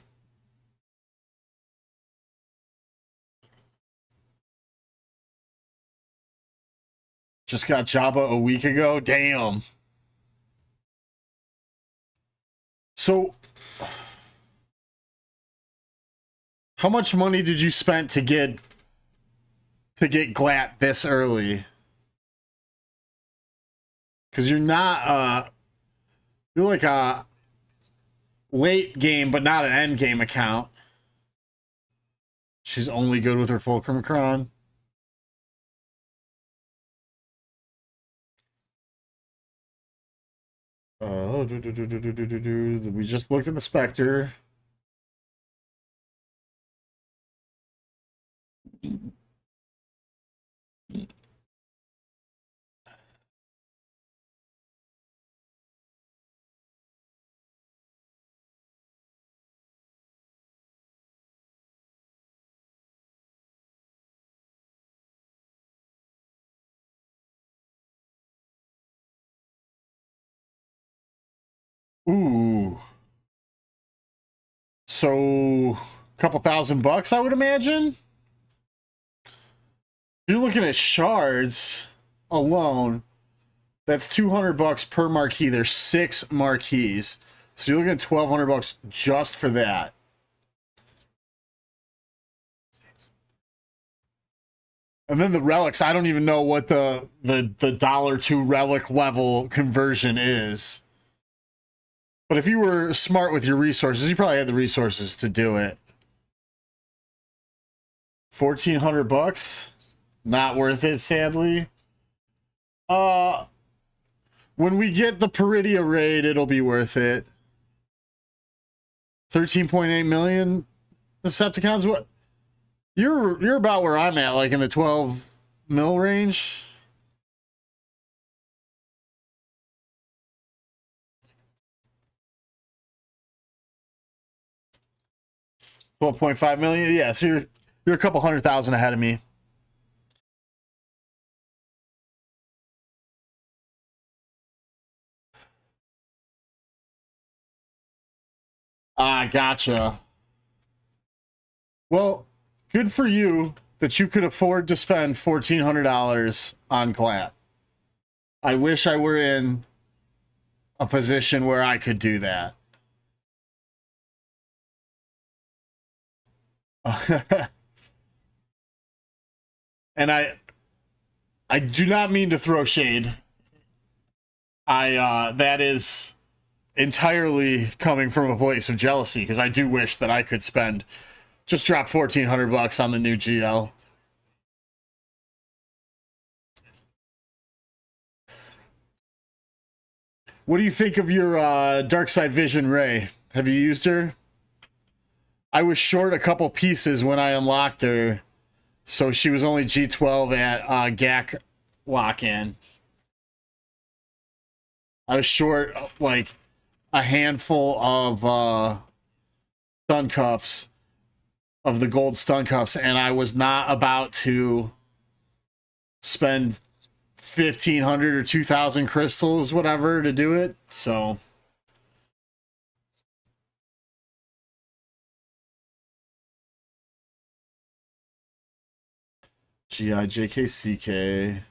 Just got Jabba a week ago? Damn. So, how much money did you spend to get Glatt this early? Because you're like a late game, but not an end game account. She's only good with her Fulcrum Cron. Oh, we just looked at the Spectre. Ooh. So, a couple $1,000, I would imagine. If you're looking at shards alone, that's $200 per marquee. There's 6 marquees. So you're looking at $1,200 just for that. And then the relics, I don't even know what the $1 relic level conversion is. But if you were smart with your resources, you probably had the resources to do it. $1,400? Not worth it, sadly. When we get the Peridia raid, it'll be worth it. 13.8 million Decepticons. What? You're about where I'm at, like in the 12 mil range. $12.5 million. Yeah, so you're a couple 100,000 ahead of me. Ah, gotcha. Well, good for you that you could afford to spend $1,400 on Glatt. I wish I were in a position where I could do that. And I do not mean to throw shade. That is entirely coming from a place of jealousy because I do wish that I could just drop $1,400 on the new GL. What do you think of your Dark Side Vision Ray? Have you used her? I was short a couple pieces when I unlocked her, so she was only G12 at GAC lock-in. I was short like a handful of stun cuffs, of the gold stun cuffs, and I was not about to spend 1,500 or 2,000 crystals, whatever, to do it. So GIJKCK.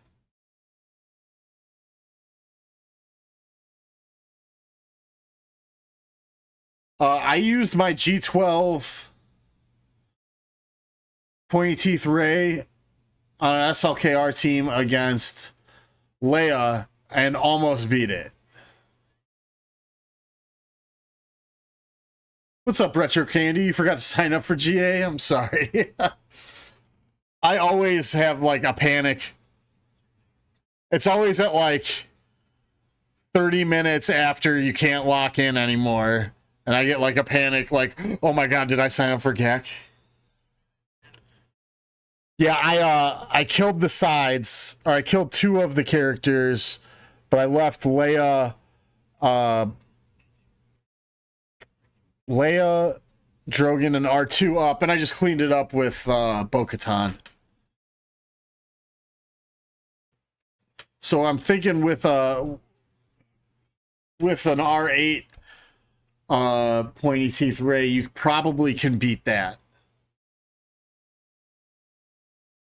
I used my G12 Pointy Teeth Ray on an SLKR team against Leia and almost beat it. What's up, Retro Candy? You forgot to sign up for GA? I'm sorry. I always have like a panic. It's always at like 30 minutes after you can't lock in anymore. And I get like a panic, like, oh my god, did I sign up for GAC? Yeah, I killed the sides, or I killed two of the characters, but I left Leia, Drogon, and R2 up, and I just cleaned it up with Bo-Katan. So I'm thinking with an R8 pointy teeth Ray, you probably can beat that.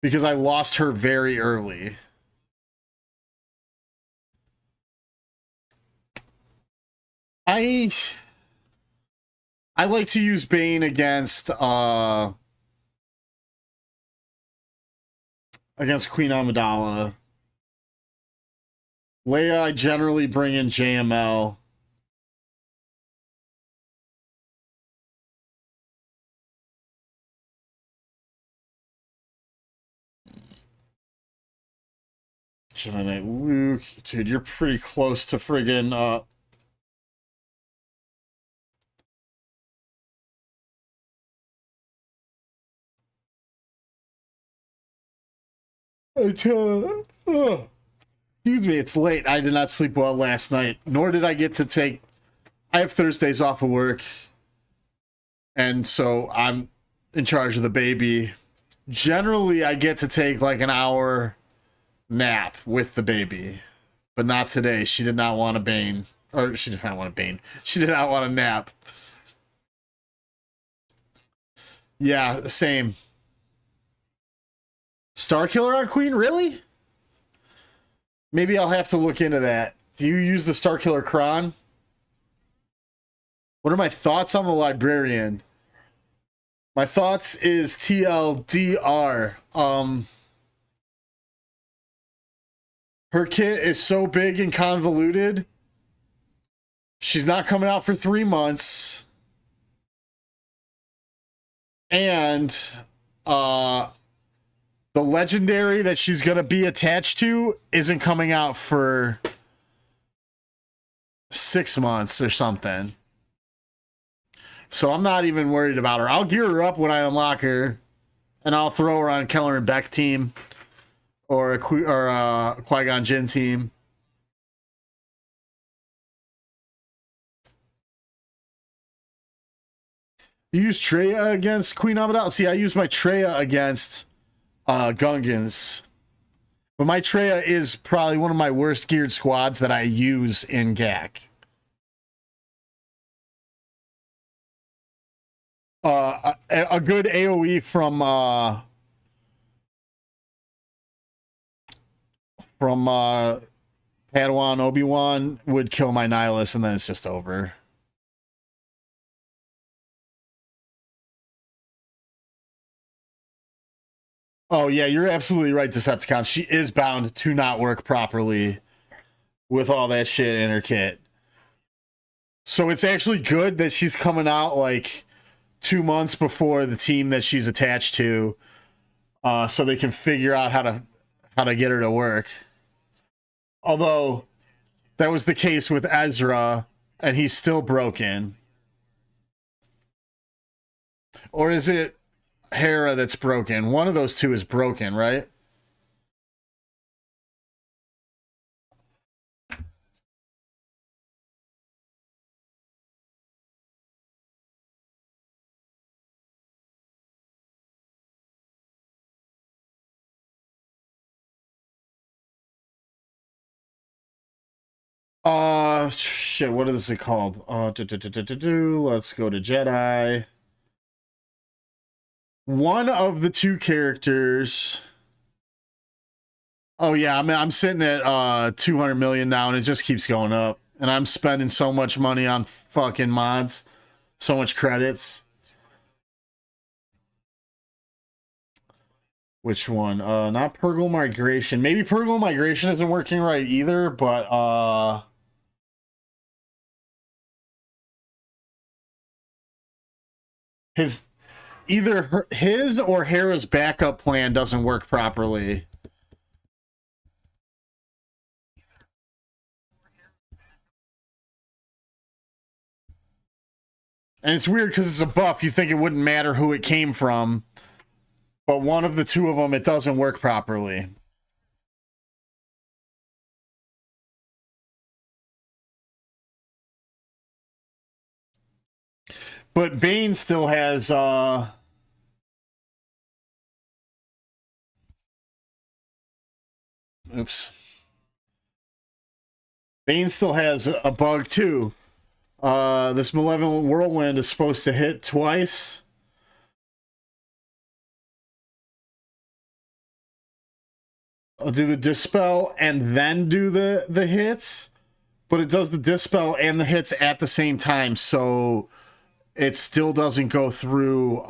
Because I lost her very early. I like to use Bane against Queen Amidala. Leia, I generally bring in JML. Jedi Knight Luke. Dude, you're pretty close to friggin' excuse me, it's late. I did not sleep well last night, nor did I get to take... I have Thursdays off of work, and so I'm in charge of the baby. Generally, I get to take like an hour nap with the baby, but not today. She did not want a Bane. Or she did not want a Bane. She did not want a nap. Yeah, same. Starkiller on Queen? Really? Maybe I'll have to look into that. Do you use the Starkiller Kron? What are my thoughts on the Librarian? My thoughts is TLDR. Her kit is so big and convoluted. She's not coming out for 3 months. And the legendary that she's going to be attached to isn't coming out for 6 months or something. So I'm not even worried about her. I'll gear her up when I unlock her, and I'll throw her on Keller and Beck team or a Qui-Gon Jinn team. You use Traya against Queen Amidala? See, I use my Traya against Gungans. But my Traya is probably one of my worst geared squads that I use in GAC. A good AoE from Padawan Obi-Wan would kill my Nihilus, and then it's just over. Oh, yeah, you're absolutely right, Decepticon. She is bound to not work properly with all that shit in her kit. So it's actually good that she's coming out, like, 2 months before the team that she's attached to, so they can figure out how to get her to work. Although, that was the case with Ezra, and he's still broken. Or is it Hera that's broken? One of those two is broken, right? Shit, what is it called? Let's go to Jedi. One of the two characters. Oh yeah, I'm sitting at 200 million now, and it just keeps going up. And I'm spending so much money on fucking mods, so much credits. Which one? Not Purgle Migration. Maybe Purgle Migration isn't working right either, but his or Hera's backup plan doesn't work properly. And it's weird because it's a buff. You think it wouldn't matter who it came from, but one of the two of them, it doesn't work properly. But Bane still has oops. Bane still has a bug too. This Malevolent Whirlwind is supposed to hit twice. I'll do the Dispel and then do the hits, but it does the Dispel and the hits at the same time, so it still doesn't go through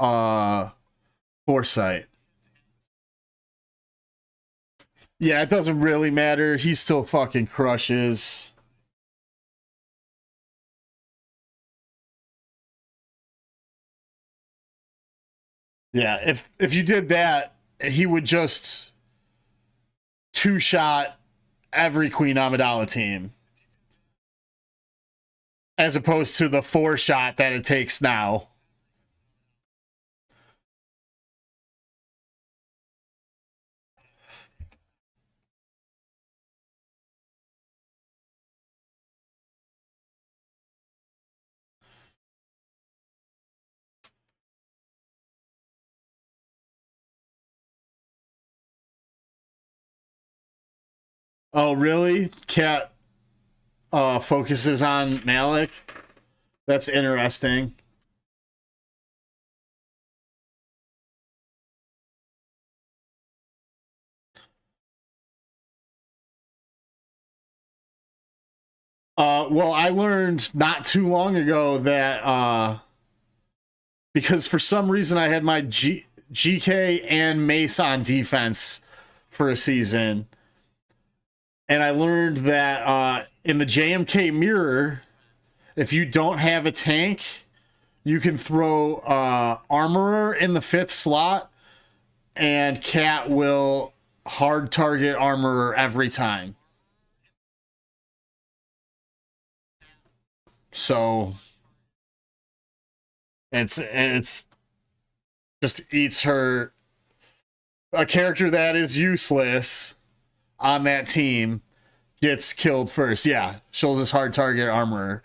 Foresight. Yeah, it doesn't really matter. He still fucking crushes. Yeah, if you did that, he would just two-shot every Queen Amidala team. As opposed to the four-shot that it takes now. Oh, really? Cat focuses on Malik? That's interesting. Well, I learned not too long ago that because for some reason I had my GK and Mace on defense for a season, and I learned that in the JMK mirror, if you don't have a tank, you can throw Armorer in the 5th slot, and Cat will hard target Armorer every time. So it's just eats her, a character that is useless on that team gets killed first. Yeah, she'll just hard target Armorer.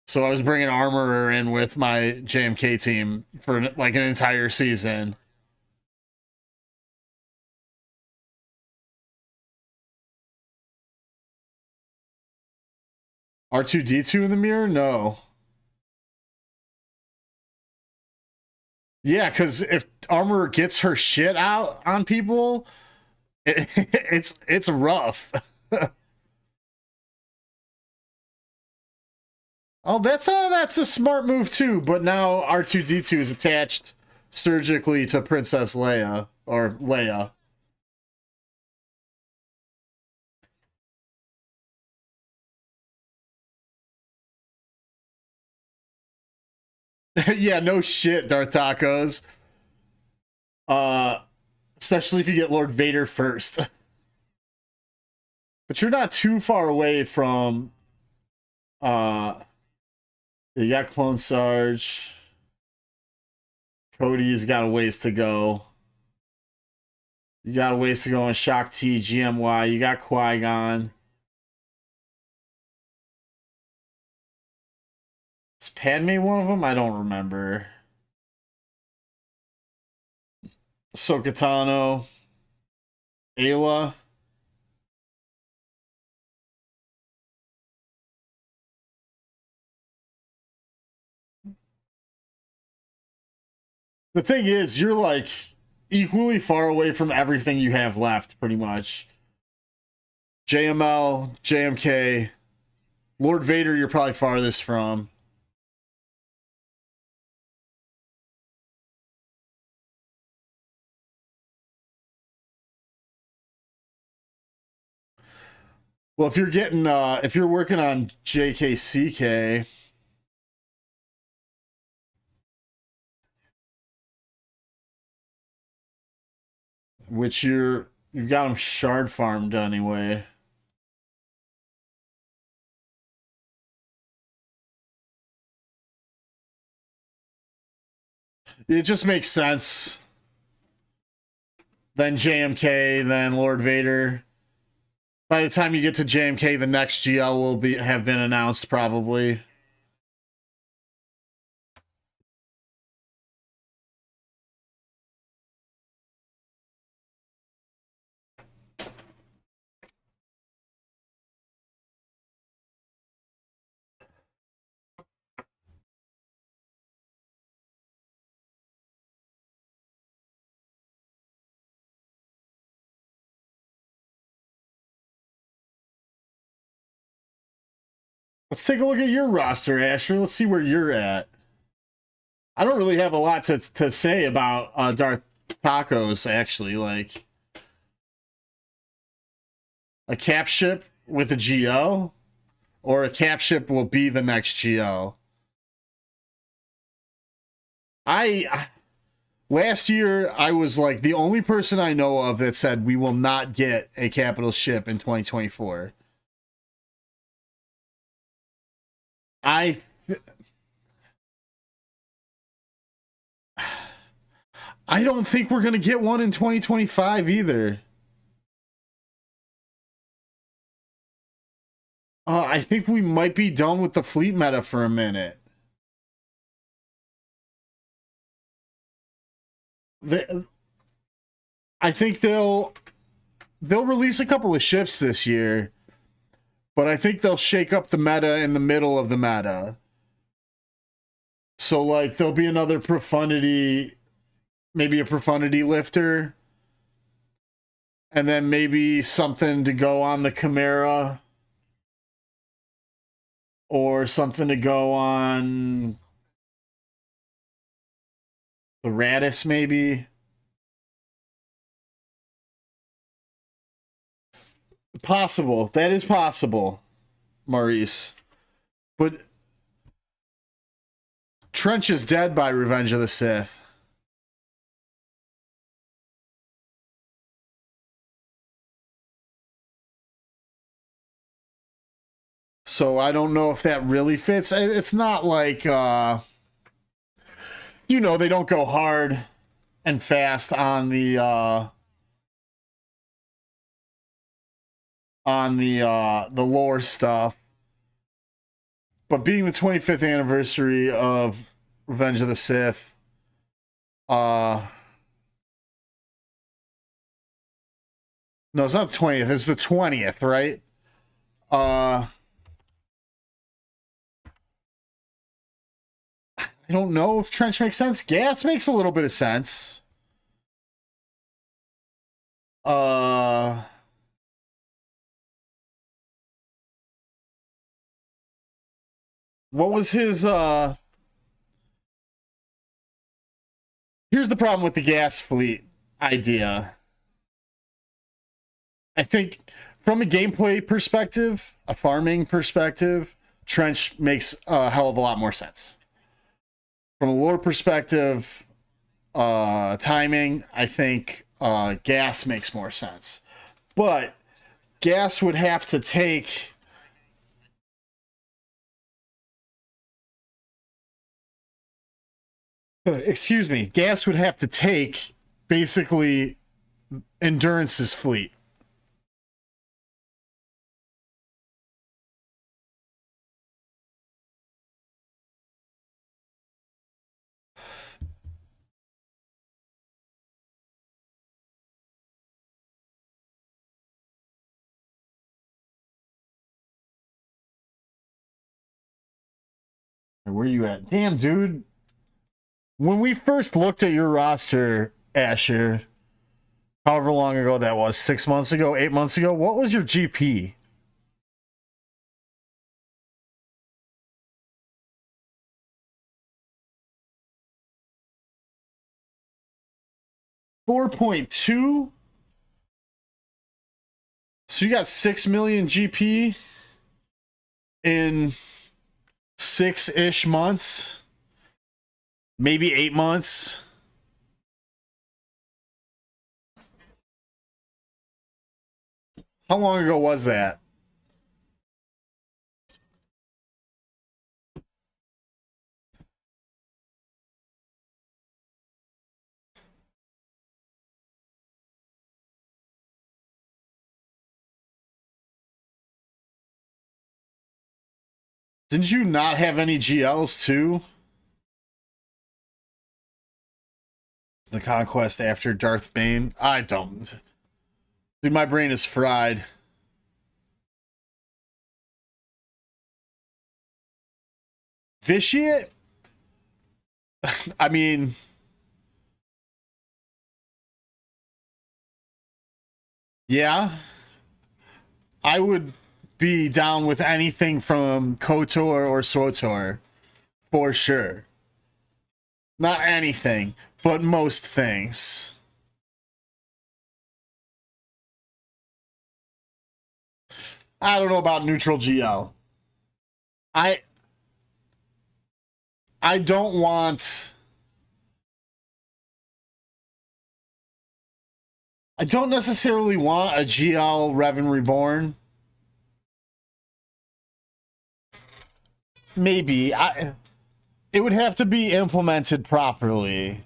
So I was bringing Armorer in with my JMK team for like an entire season. R2D2 in the mirror? No. Yeah, because if Armorer gets her shit out on people, it's rough. Oh, that's a smart move too. But now R2D2 is attached surgically to Princess Leia or Leia. Yeah, no shit, Darth Tacos. Uh, especially if you get Lord Vader first. But you're not too far away from. You got Clone Sarge. Cody's got a ways to go. You got a ways to go on Shock T, GMY. You got Qui Gon. Is Padme one of them? I don't remember. Sokatano. Ayla. The thing is, you're like equally far away from everything you have left, pretty much. JML, JMK, Lord Vader, you're probably farthest from. Well, if you're working on JKCK, which you've got them shard farmed anyway. It just makes sense. Then JMK, then Lord Vader. By the time you get to JMK, the next GL will have been announced probably. Let's take a look at your roster, Asher. Let's see where you're at. I don't really have a lot to say about Darth Tacos, actually. Like, a cap ship with a GO, or a cap ship will be the next GO. Last year, I was like the only person I know of that said we will not get a capital ship in 2024. I don't think we're going to get one in 2025 either. I think we might be done with the fleet meta for a minute. I think they'll release a couple of ships this year, but I think they'll shake up the meta in the middle of the meta. So, like, there'll be another profundity, maybe a profundity lifter, and then maybe something to go on the Chimera, or something to go on the Radis, maybe. Possible. That is possible, Maurice. But Trench is dead by Revenge of the Sith. So I don't know if that really fits. It's not like, they don't go hard and fast on the lore stuff. But being the 25th anniversary of Revenge of the Sith, no, it's not the 20th, it's the 20th, right? I don't know if Trench makes sense. Gas makes a little bit of sense. What was his here's the problem with the gas fleet idea. I think from a gameplay perspective, a farming perspective, Trench makes a hell of a lot more sense. From a lore perspective, timing, I think gas makes more sense. But gas would have to take gas would have to take basically Endurance's fleet. Where are you at? Damn, dude. When we first looked at your roster, Asher, however long ago that was, 6 months ago, 8 months ago, what was your GP? $4.2. So you got 6 million GP in 6-ish months, maybe 8 months. How long ago was that? Didn't you not have any GLs too? The Conquest after Darth Bane? I don't. Dude, my brain is fried. Vitiate? I mean... Yeah. I would be down with anything from KOTOR or SWTOR. For sure. Not anything, but most things. I don't know about neutral GL. I don't want... I don't necessarily want a GL Revan Reborn. Maybe. It would have to be implemented properly.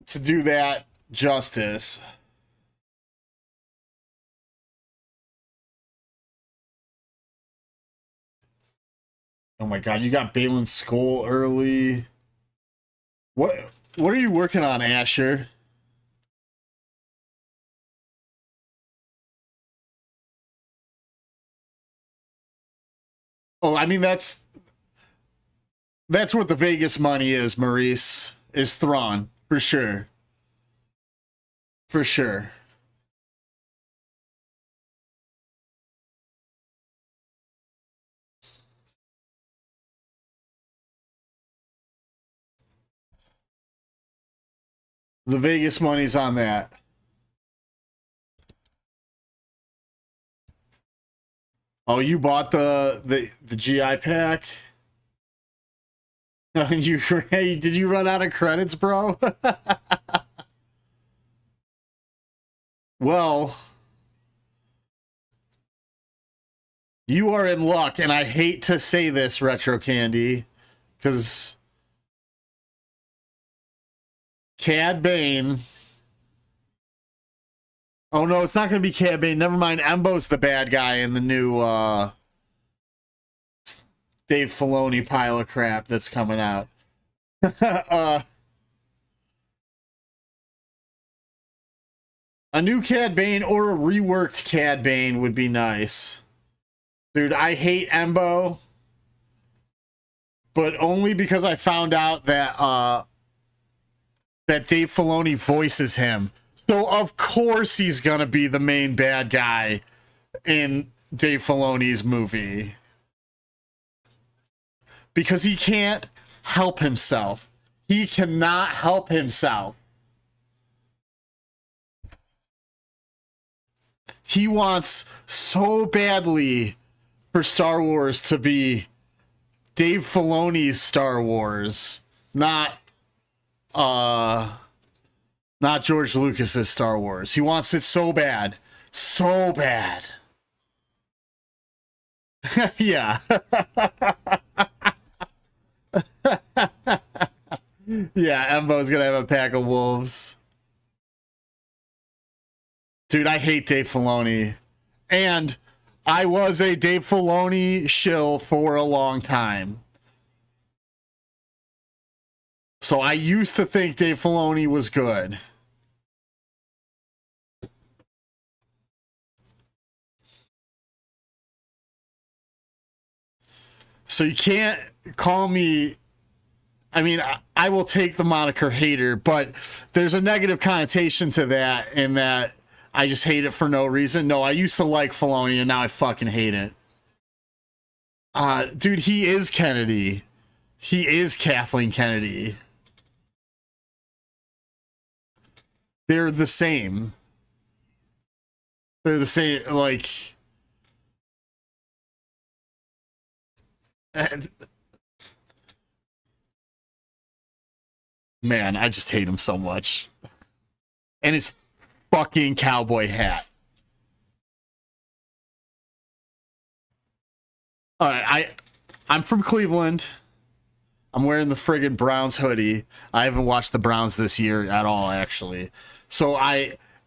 To do that justice. Oh my god, you got Balin's Skull early. What are you working on, Asher? Oh, I mean that's what the Vegas money is, Maurice. Is Thrawn, for sure. For sure. The Vegas money's on that. Oh, you bought the GI pack? Did you run out of credits, bro? Well, you are in luck, and I hate to say this, Retro Candy, because Cad Bane. Oh no, it's not going to be Cad Bane. Never mind. Embo's the bad guy in the new Dave Filoni pile of crap that's coming out. A new Cad Bane or a reworked Cad Bane would be nice. Dude, I hate Embo, but only because I found out that that Dave Filoni voices him. So of course he's gonna be the main bad guy in Dave Filoni's movie. Because he can't help himself. He cannot help himself. He wants so badly for Star Wars to be Dave Filoni's Star Wars, not George Lucas's Star Wars. He wants it so bad. So bad. Yeah. Yeah, Embo's gonna have a pack of wolves. Dude, I hate Dave Filoni. And I was a Dave Filoni shill for a long time. So I used to think Dave Filoni was good. So you can't call me... I mean, I will take the moniker hater, but there's a negative connotation to that in that I just hate it for no reason. No, I used to like Filoni and now I fucking hate it. Dude, he is Kennedy. He is Kathleen Kennedy. They're the same. They're the same, like... Man, I just hate him so much. And his fucking cowboy hat. Alright, I'm from Cleveland. I'm wearing the friggin' Browns hoodie. I haven't watched the Browns this year at all, actually. So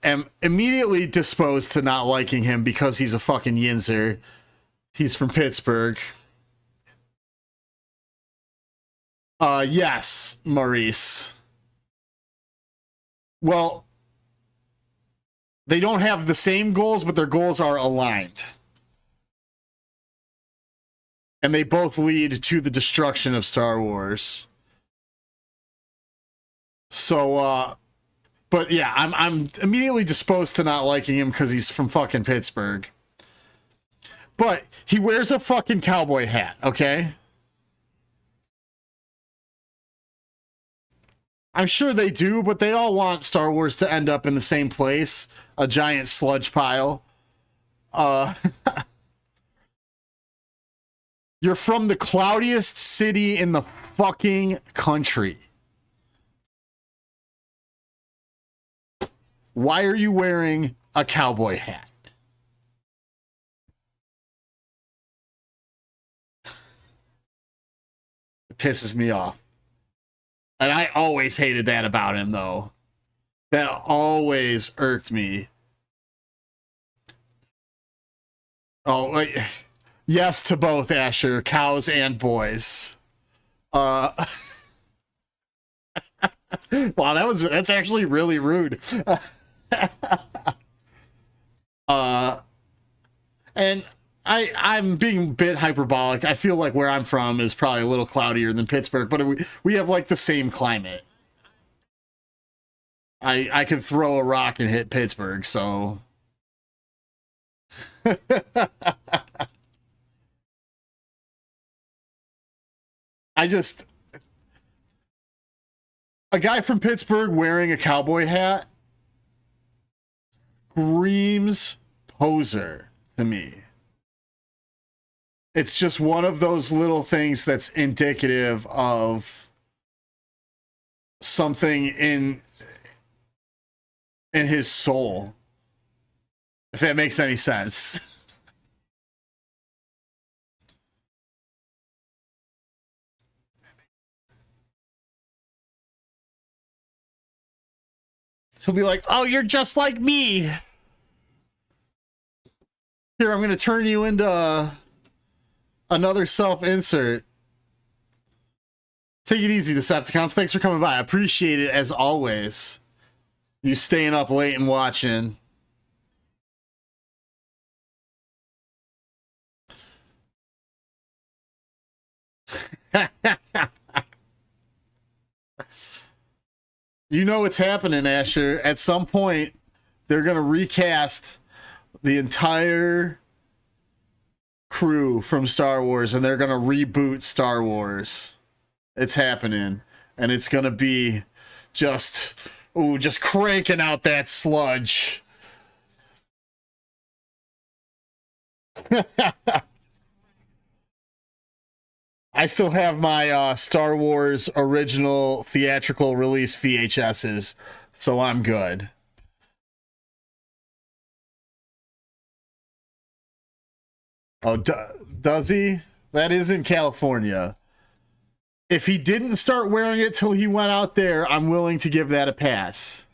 am immediately disposed to not liking him because he's a fucking yinzer. He's from Pittsburgh. Yes, Maurice. Well, they don't have the same goals, but their goals are aligned. And they both lead to the destruction of Star Wars. So, but yeah, I'm immediately disposed to not liking him because he's from fucking Pittsburgh. But he wears a fucking cowboy hat, okay? I'm sure they do, but they all want Star Wars to end up in the same place, a giant sludge pile. You're from the cloudiest city in the fucking country. Why are you wearing a cowboy hat? It pisses me off. And I always hated that about him, though. That always irked me. Oh, yes to both, Asher. Cows and boys. Wow, that's actually really rude. And I'm being a bit hyperbolic. I feel like where I'm from is probably a little cloudier than Pittsburgh, but we have like the same climate. I could throw a rock and hit Pittsburgh, so I just a guy from Pittsburgh wearing a cowboy hat screams poser to me. It's just one of those little things that's indicative of something in his soul, if that makes any sense. He'll be like, oh, you're just like me. Here, I'm going to turn you into another self-insert. Take it easy, Decepticons. Thanks for coming by. I appreciate it as always. You staying up late and watching. You know what's happening, Asher. At some point, they're going to recast the entire crew from Star Wars, and they're going to reboot Star Wars. It's happening. And it's going to be just cranking out that sludge. I still have my Star Wars original theatrical release VHSs, so I'm good. Oh, does he? That is in California. If he didn't start wearing it till he went out there, I'm willing to give that a pass.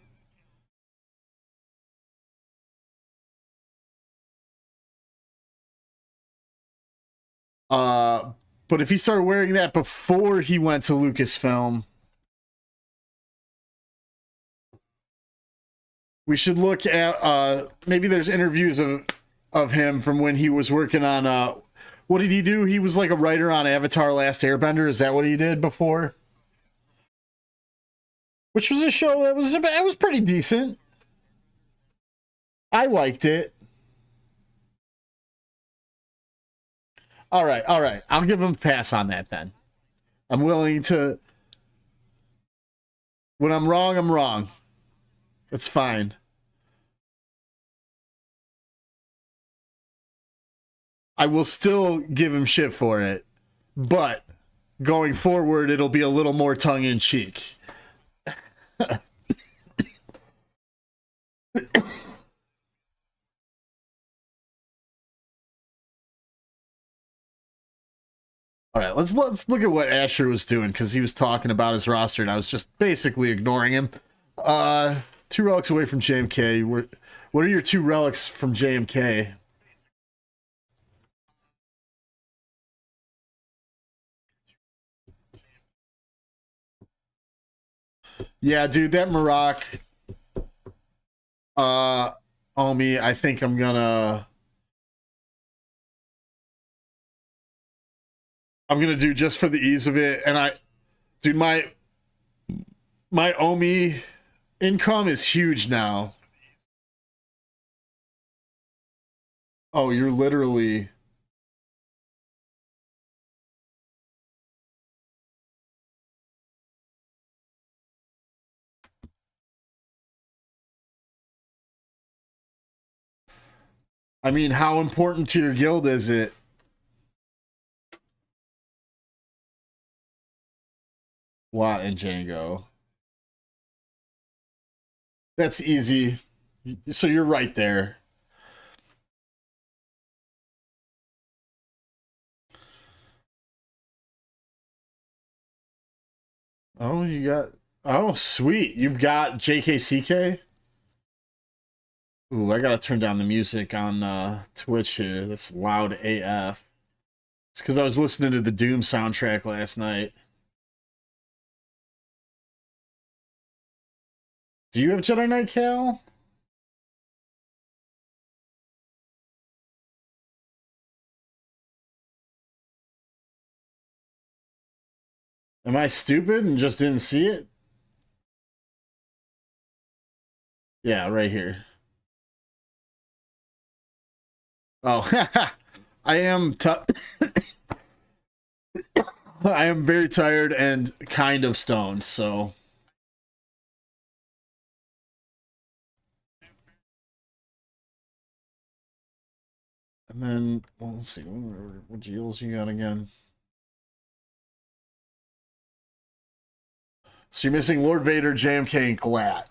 But if he started wearing that before he went to Lucasfilm, we should look at maybe there's interviews of him from when he was working on what did he do? He was like a writer on Avatar Last Airbender. Is that what he did before? Which was a show that was pretty decent. I liked it. All right. I'll give him a pass on that then. I'm willing to. When I'm wrong, I'm wrong. That's fine. I will still give him shit for it, but going forward, it'll be a little more tongue in cheek. All right, let's look at what Asher was doing because he was talking about his roster and I was just basically ignoring him. 2 relics away from JMK. What are your 2 relics from JMK? Yeah, dude, that Maroc, Omi, I think I'm gonna do just for the ease of it. And dude, my Omi income is huge now. Oh, you're literally. I mean, how important to your guild is it? Watt and Django. That's easy. So you're right there. Oh, you got. Oh, sweet. You've got JKCK? Ooh, I gotta turn down the music on Twitch here. That's loud AF. It's because I was listening to the Doom soundtrack last night. Do you have Jedi Knight, Cal? Am I stupid and just didn't see it? Yeah, right here. Oh, I am. I am very tired and kind of stoned, so. And then, well, let's see, what deals you got again? So you're missing Lord Vader, JMK, and Galat.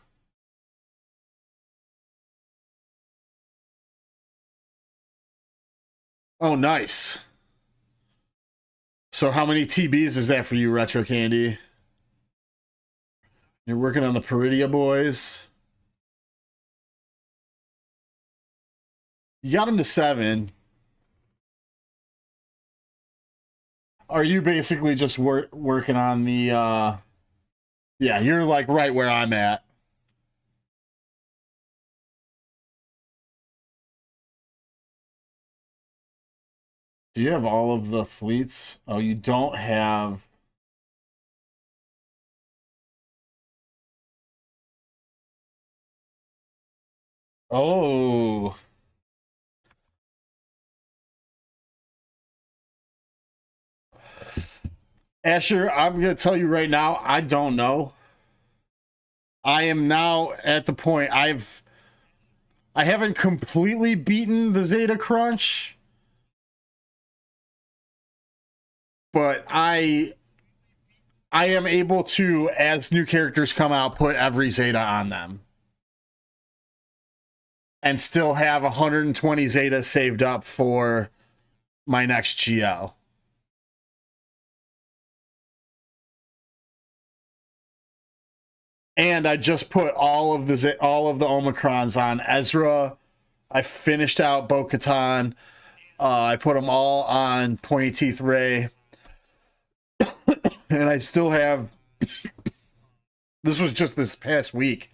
Oh, nice. So how many TBs is that for you, Retro Candy? You're working on the Peridia boys. You got him to 7. Are you basically just working on the yeah, you're like right where I'm at. Do you have all of the fleets? Oh, you don't have. Oh. Asher, I'm going to tell you right now, I don't know. I am now at the point I haven't completely beaten the Zeta Crunch, but I am able to, as new characters come out, put every Zeta on them. And still have 120 Zeta saved up for my next GL. And I just put all of the Omicrons on Ezra. I finished out Bo-Katan. I put them all on Pointy Teeth Ray. And I still have. This was just this past week.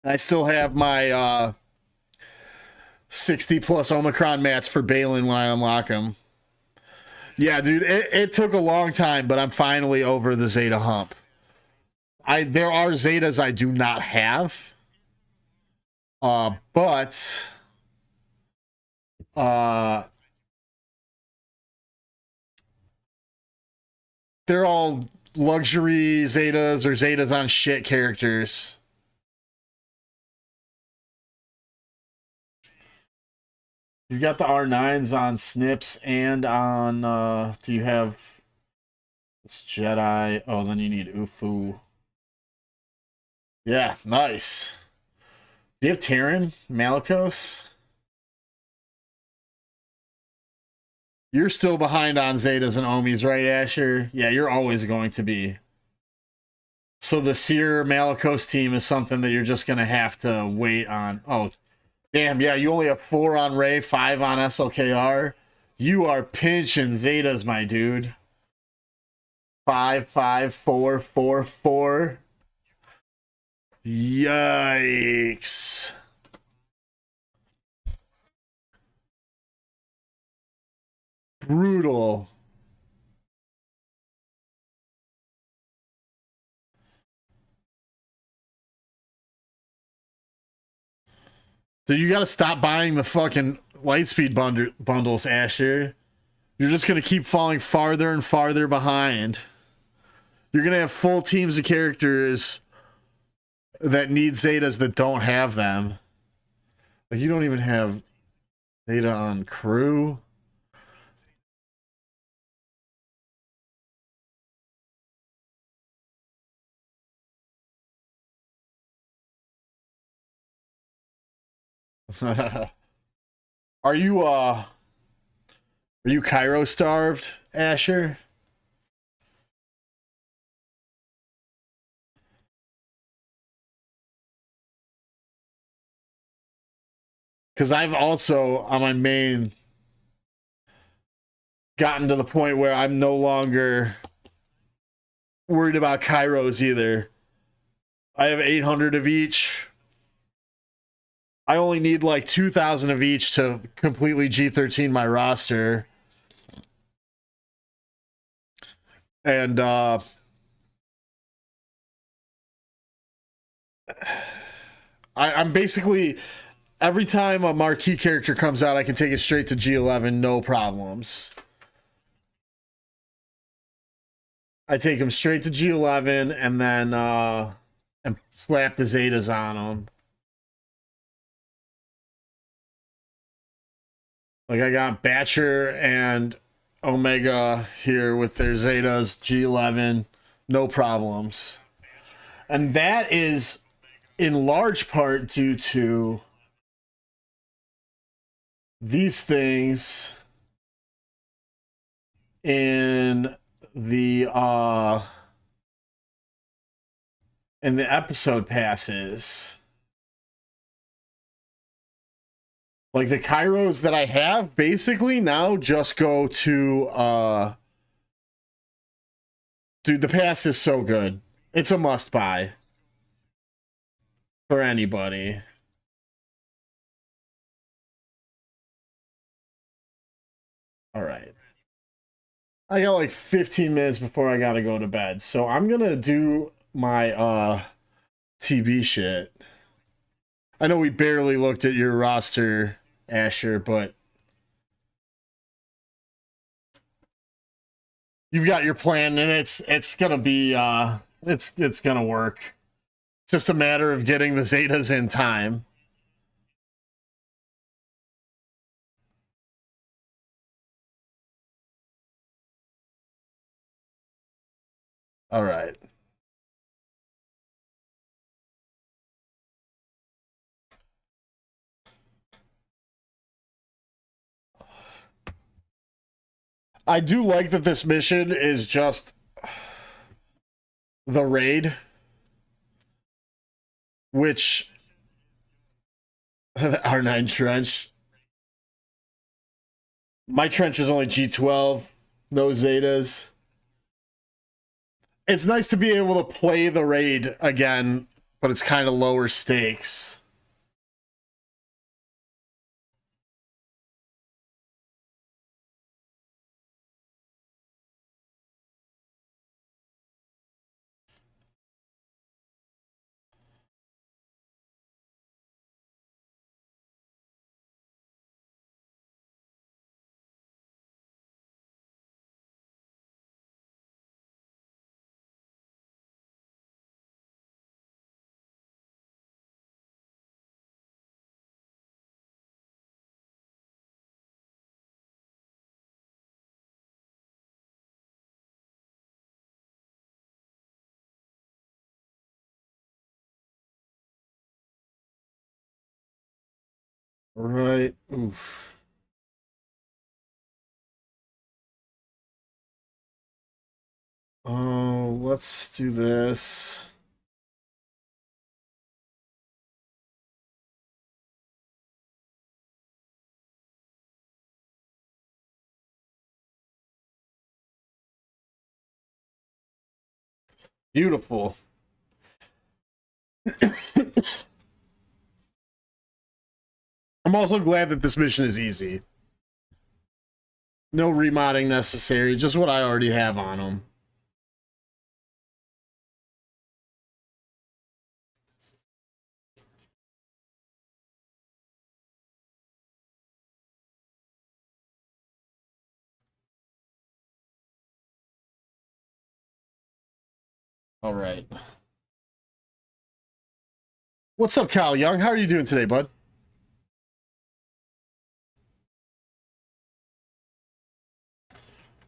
I still have my 60 plus Omicron mats for Balin when I unlock them. Yeah, dude, it took a long time, but I'm finally over the Zeta hump. There are Zetas I do not have. But they're all luxury Zetas or Zetas on shit characters. You've got the R9s on Snips and on do you have this Jedi? Oh, then you need Ufu. Yeah, nice. Do you have Terran? Malicos? You're still behind on Zetas and Omis, right, Asher? Yeah, you're always going to be. So the Seer Malicos team is something that you're just gonna have to wait on. Oh, damn, yeah, you only have 4 on Ray, 5 on SLKR. You are pinching Zetas, my dude. 5, 5, 4, 4, 4. Yikes. Brutal. So you gotta stop buying the fucking Lightspeed bundles, Asher. You're just gonna keep falling farther and farther behind. You're gonna have full teams of characters that need Zetas that don't have them. Like, you don't even have Zeta on crew. Are you Cairo starved, Asher? Because I've also on my main gotten to the point where I'm no longer worried about Kairos either. I have 800 of each. I only need like 2,000 of each to completely G13 my roster. And I'm basically, every time a marquee character comes out, I can take it straight to G11, no problems. I take them straight to G11 and then and slap the Zetas on them. Like, I got Batcher and Omega here with their Zetas, G11, no problems. And that is in large part due to these things in the episode passes. Like, the Kairos that I have basically now just go to dude, the pass is so good. It's a must buy for anybody. All right. I got like 15 minutes before I gotta go to bed. So I'm gonna do my TB shit. I know we barely looked at your roster, Asher, but you've got your plan and it's gonna be it's gonna work. It's just a matter of getting the Zetas in time. All right. I do like that this mission is just the raid, which the R9 trench. My trench is only G12, no Zetas. It's nice to be able to play the raid again, but it's kind of lower stakes. Right. Oof. Oh, let's do this. Beautiful. I'm also glad that this mission is easy. No remodding necessary, just what I already have on them. All right. What's up, Kyle Young? How are you doing today, bud?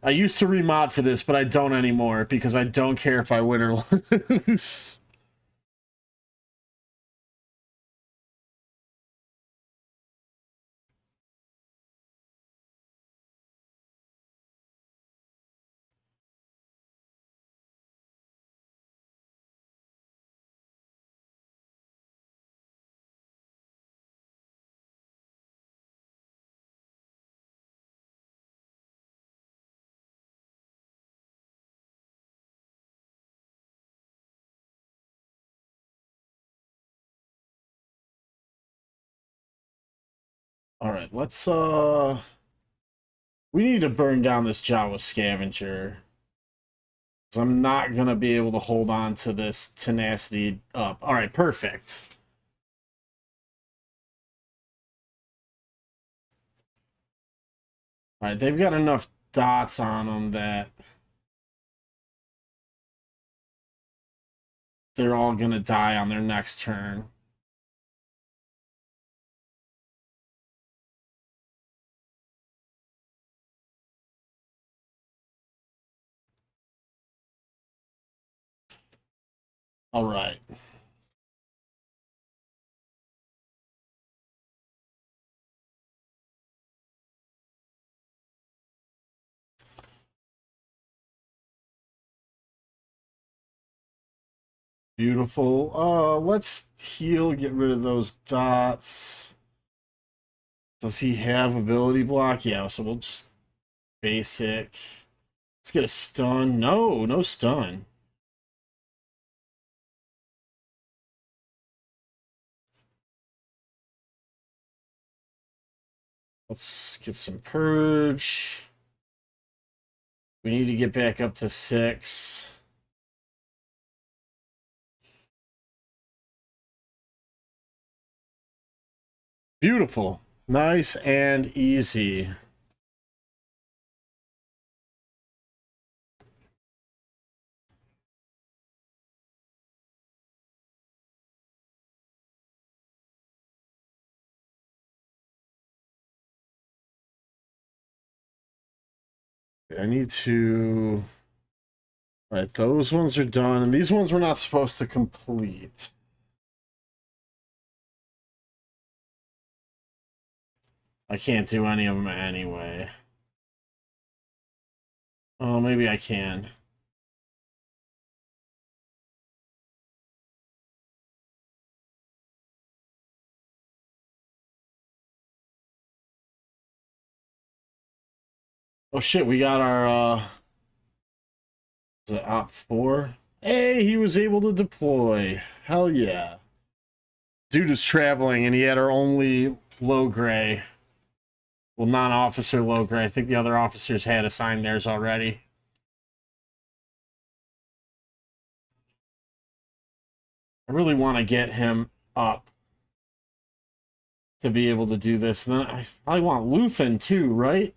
I used to remod for this, but I don't anymore because I don't care if I win or lose. All right, let's we need to burn down this Jawa scavenger. So I'm not gonna be able to hold on to this tenacity up. All right, perfect. All right, they've got enough dots on them that they're all gonna die on their next turn. All right. Beautiful. Let's heal, get rid of those dots. Does he have ability block? Yeah, so we'll just basic. Let's get a stun. No, no stun. Let's get some purge. We need to get back up to 6. Beautiful. Nice and easy. I need to... All right, those ones are done, and these ones we're not supposed to complete. I can't do any of them anyway. Oh, maybe I can. Oh shit, we got our was it op 4? Hey, he was able to deploy. Hell yeah. Dude was traveling and he had our only low gray. Well, non-officer low gray. I think the other officers had assigned theirs already. I really want to get him up to be able to do this. And then I want Luthen too, right?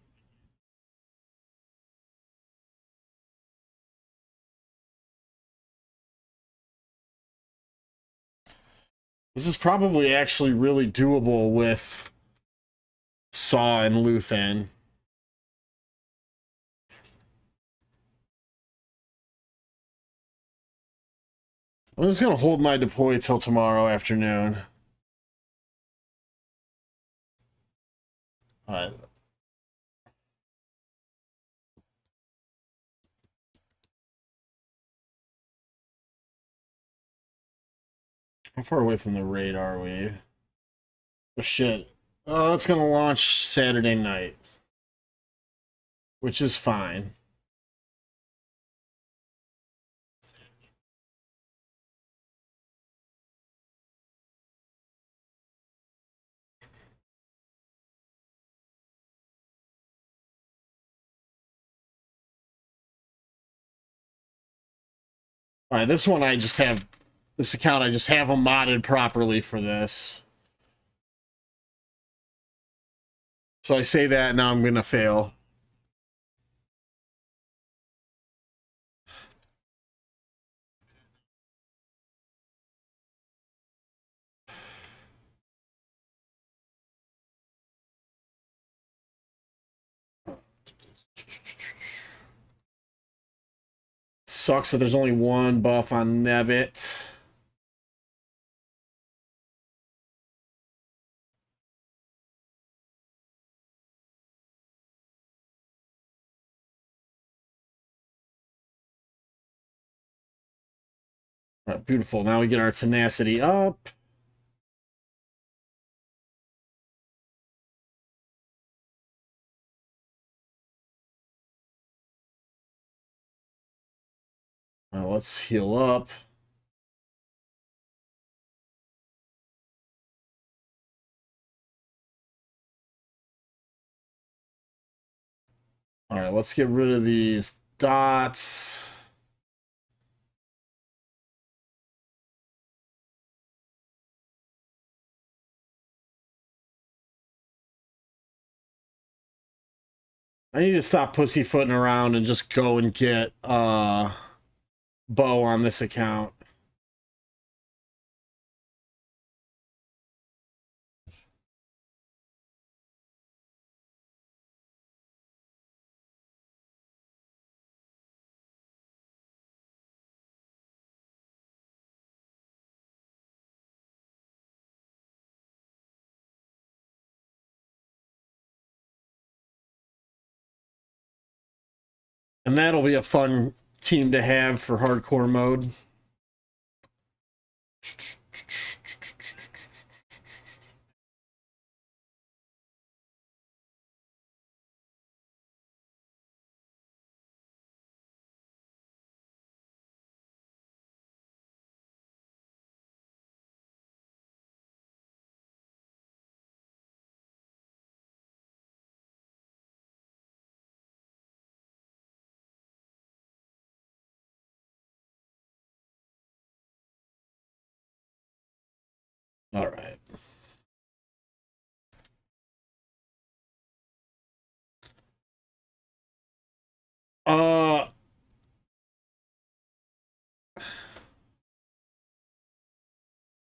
This is probably actually really doable with Saw and Luthen. I'm just going to hold my deploy till tomorrow afternoon. All right. How far away from the raid are we? Oh, shit. Oh, it's going to launch Saturday night. Which is fine. All right, this one I just have, this account I just have them modded properly for this. So I say that, now I'm going to fail. Sucks that there's only one buff on Nebbit. Right, beautiful. Now we get our tenacity up. Let's heal up. All right, let's get rid of these dots. I need to stop pussyfooting around and just go and get Bo on this account. And that'll be a fun team to have for hardcore mode. All right.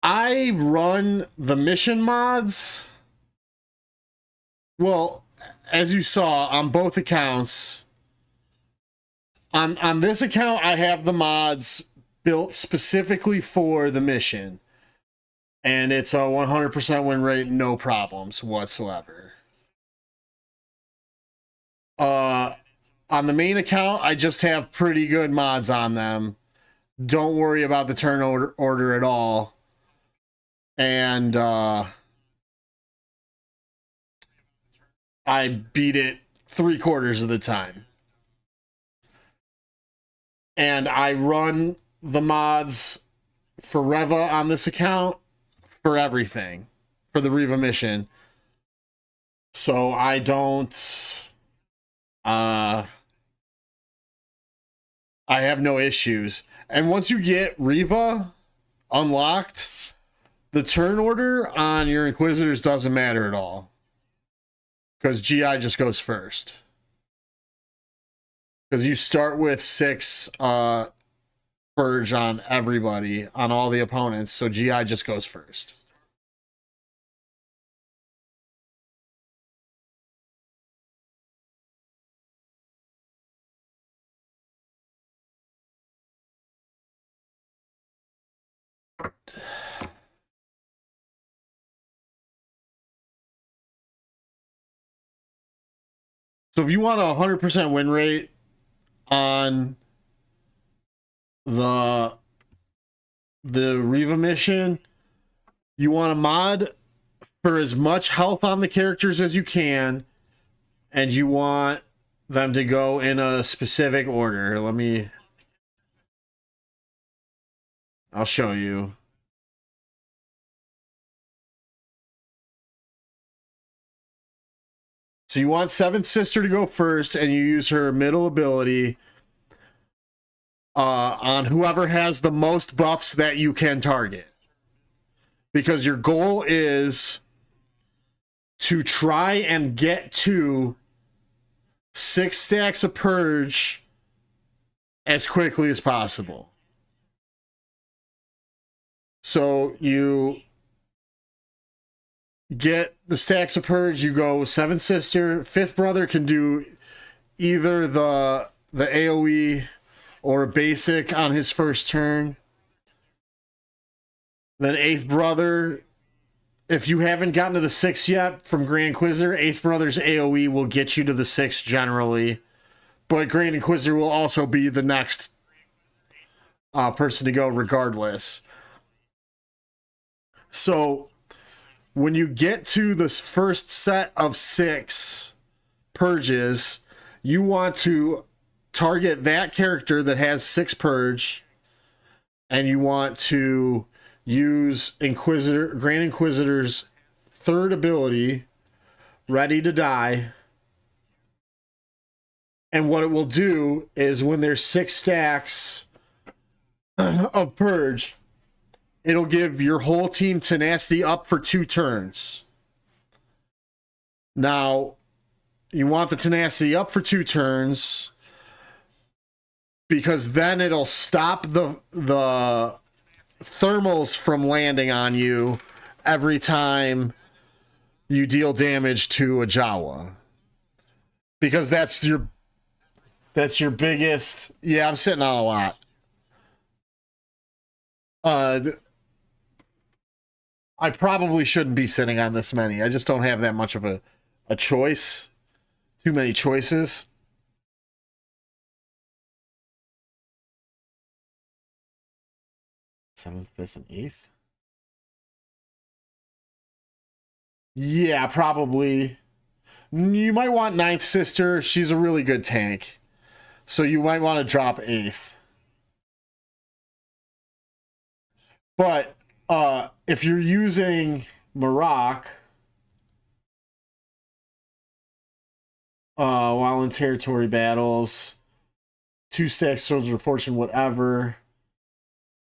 I run the mission mods. Well, as you saw on both accounts, on this account I have the mods built specifically for the mission. And it's a 100% win rate, no problems whatsoever. On the main account, I just have pretty good mods on them. Don't worry about the turn order at all. And I beat it 3/4 of the time. And I run the mods for Reva on this account for everything, for the Reva mission. So I don't I have no issues. And once you get Reva unlocked, the turn order on your Inquisitors doesn't matter at all. Because GI just goes first. Because you start with 6 Purge on everybody, on all the opponents, so GI just goes first. So if you want a 100% win rate on the Reva mission, you want a mod for as much health on the characters as you can, and you want them to go in a specific order. I'll show you. So you want Seventh Sister to go first, and you use her middle ability. on whoever has the most buffs that you can target. Because your goal is to try and get to 6 stacks of purge as quickly as possible. So you get the stacks of purge, you go 7th sister, 5th brother can do either the AoE or basic on his first turn. Then 8th brother, if you haven't gotten to the 6 yet from Grand Inquisitor, 8th brother's AoE will get you to the 6 generally. But Grand Inquisitor will also be the next person to go regardless. So when you get to this first set of 6 purges, you want to target that character that has 6 purge, and you want to use Grand Inquisitor's 3rd ability, Ready to Die. And what it will do is when there's 6 stacks of purge, it'll give your whole team tenacity up for 2 turns. Now, you want the tenacity up for 2 turns because then it'll stop the thermals from landing on you every time you deal damage to a Jawa. Because that's your biggest... Yeah, I'm sitting on a lot. I probably shouldn't be sitting on this many. I just don't have that much of a choice. Too many choices. Seventh, 5th, and 8th? Yeah, probably. You might want 9th sister. She's a really good tank. So you might want to drop 8th. But if you're using Maroc while in territory battles, 2 stacks, Soldier of Fortune, whatever,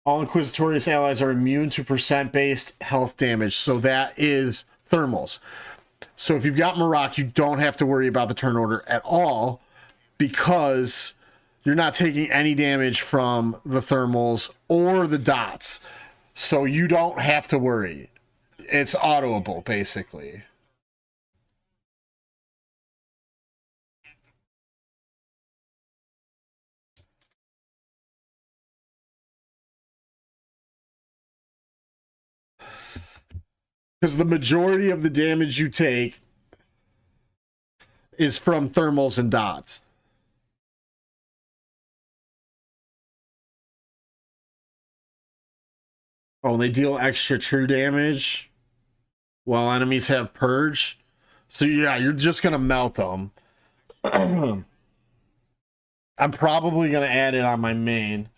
all Inquisitorious allies are immune to percent-based health damage. So that is thermals. So if you've got Maroc, you don't have to worry about the turn order at all because you're not taking any damage from the thermals or the dots. So you don't have to worry. It's autoable, basically. Because the majority of the damage you take is from thermals and dots. Oh, and they deal extra true damage while enemies have purge. So yeah, you're just going to melt them. I'm probably going to add it on my main.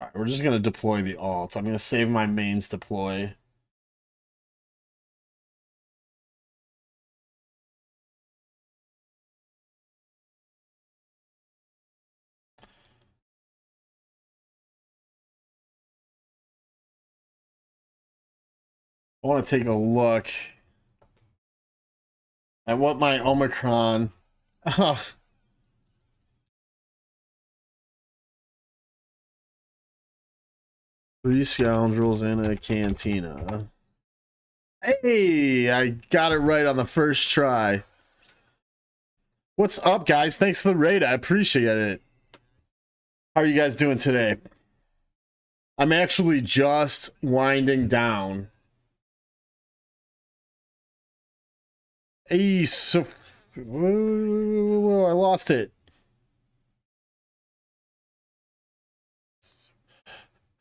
All right, we're just going to deploy the alt. I'm going to save my mains deploy. I want to take a look at what my Omicron... 3 scoundrels in a cantina. Hey, I got it right on the first try. What's up, guys? Thanks for the raid. I appreciate it. How are you guys doing today? I'm actually just winding down. Hey, so... Whoa, I lost it.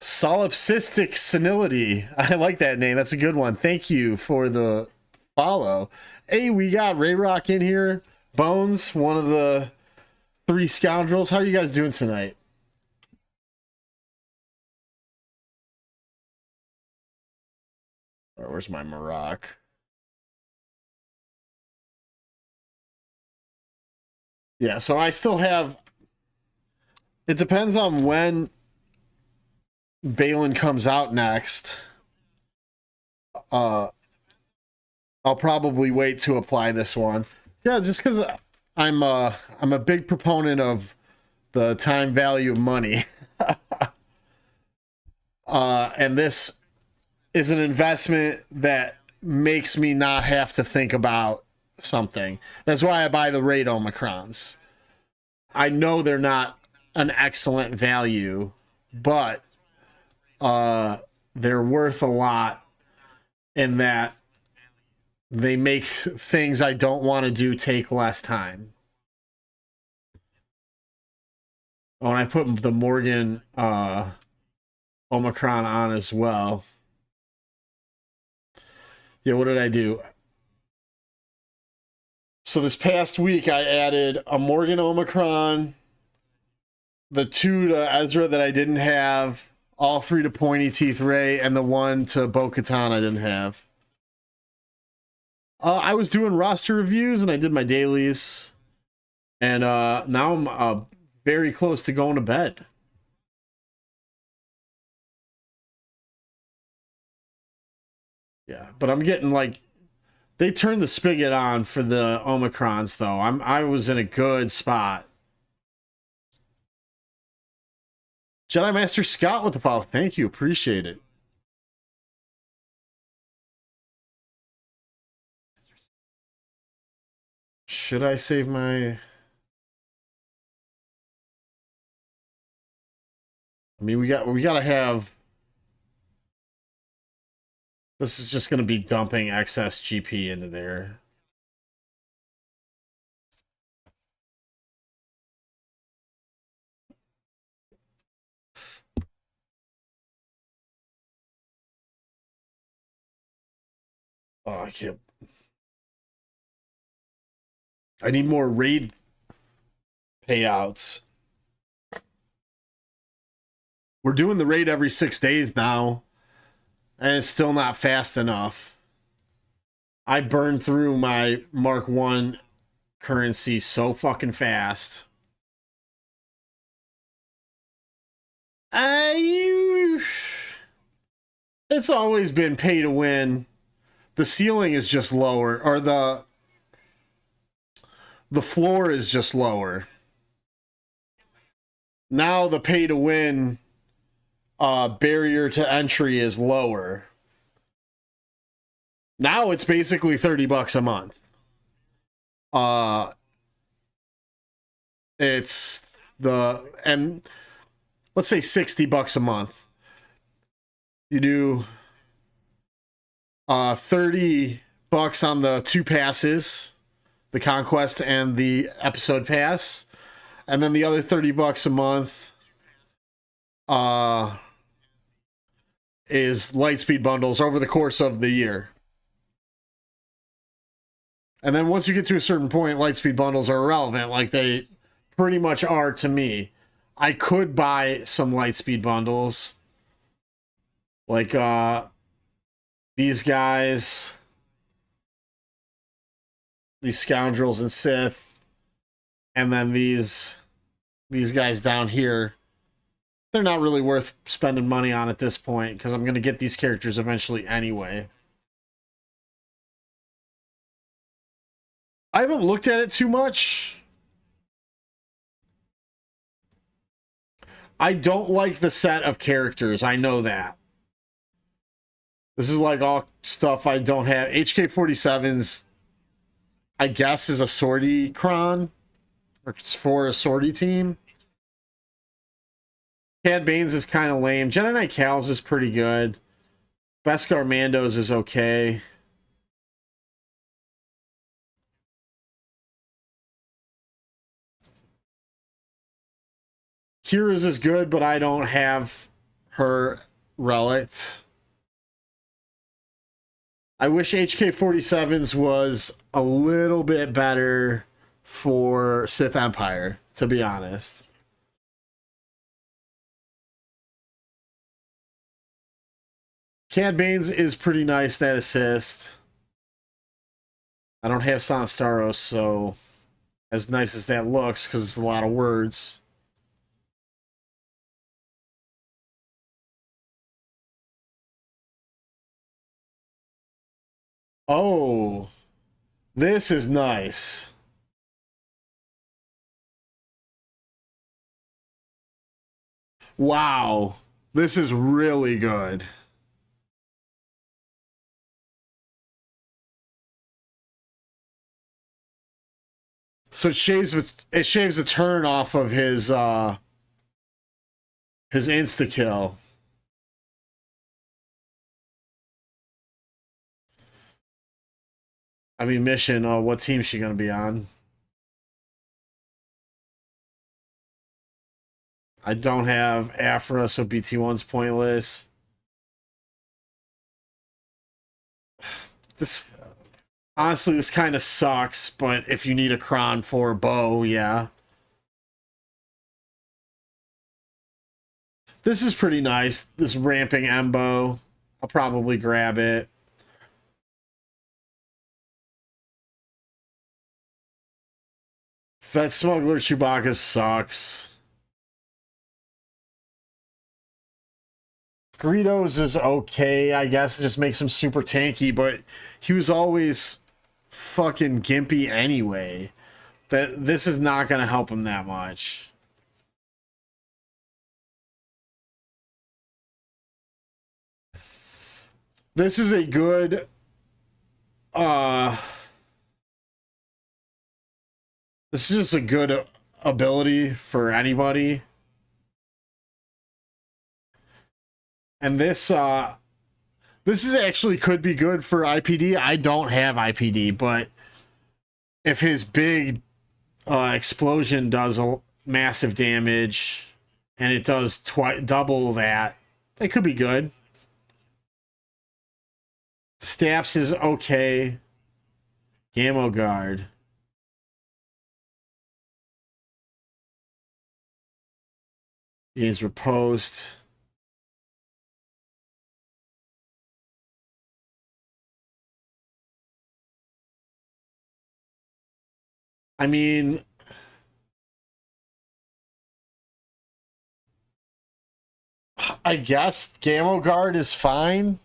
Solipsistic senility. I like that name. That's a good one. Thank you for the follow. Hey, we got Ray Rock in here. Bones, one of the three scoundrels. How are you guys doing tonight? Or where's my Maroc? Yeah, so I still have. It depends on when Balin comes out next. I'll probably wait to apply this one. Yeah, just because I'm a big proponent of the time value of money. And this is an investment that makes me not have to think about something. That's why I buy the Raid Omicrons. I know they're not an excellent value, but they're worth a lot in that they make things I don't want to do take less time. Oh, and I put the Morgan Omicron on as well. Yeah, what did I do? So this past week I added a Morgan Omicron, the 2 to Ezra that I didn't have, all 3 to Pointy Teeth Ray, and the 1 to Bo-Katan I didn't have. I was doing roster reviews and I did my dailies, and now I'm very close to going to bed. Yeah, but I'm getting like, they turned the spigot on for the Omicrons though. I was in a good spot. Jedi Master Scott with the follow. Thank you, appreciate it. Should I save my? I mean, we gotta have. This is just gonna be dumping excess GP into there. Oh, I can't. I need more raid payouts. We're doing the raid every 6 days now, and it's still not fast enough. I burned through my Mark 1 currency so fucking fast. It's always been pay to win. The ceiling is just lower, or the floor is just lower. Now the pay to win barrier to entry is lower. Now it's basically $30 a month. It's and let's say $60 a month. You do $30 on the 2 passes, the conquest and the episode pass, and then the other $30 a month is Lightspeed bundles over the course of the year. And then once you get to a certain point, Lightspeed bundles are irrelevant, like they pretty much are to me. I could buy some Lightspeed bundles, like these guys, these scoundrels and Sith, and then these guys down here. They're not really worth spending money on at this point because I'm going to get these characters eventually anyway. I haven't looked at it too much. I don't like the set of characters. I know that. This is like all stuff I don't have. HK-47's, I guess, is a sortie cron. Or it's for a sortie team. Cad Bane's is kind of lame. Jedi Knight Cal's is pretty good. Beskar Mando's is okay. Kira's is good, but I don't have her relic. I wish HK-47s was a little bit better for Sith Empire, to be honest. Cad Bane's is pretty nice, that assist. I don't have Sonostaros, so as nice as that looks, because it's a lot of words. Oh, this is nice. Wow, this is really good. So it shaves a turn off of his insta kill. I mean, mission. What team is she gonna be on? I don't have Afra, so BT1's pointless. This honestly, this kind of sucks. But if you need a cron for Bo, yeah. This is pretty nice. This ramping Embo. I'll probably grab it. Vet Smuggler Chewbacca sucks. Greedos is okay, I guess. It just makes him super tanky, but he was always fucking gimpy anyway. That this is not gonna help him that much. This is a good this is just a good ability for anybody. And this is actually could be good for IPD. I don't have IPD, but if his big explosion does a massive damage and it does double that, it could be good. Staps is okay. Gamma Guard. Gains riposte. I mean, I guess Gamma Guard is fine.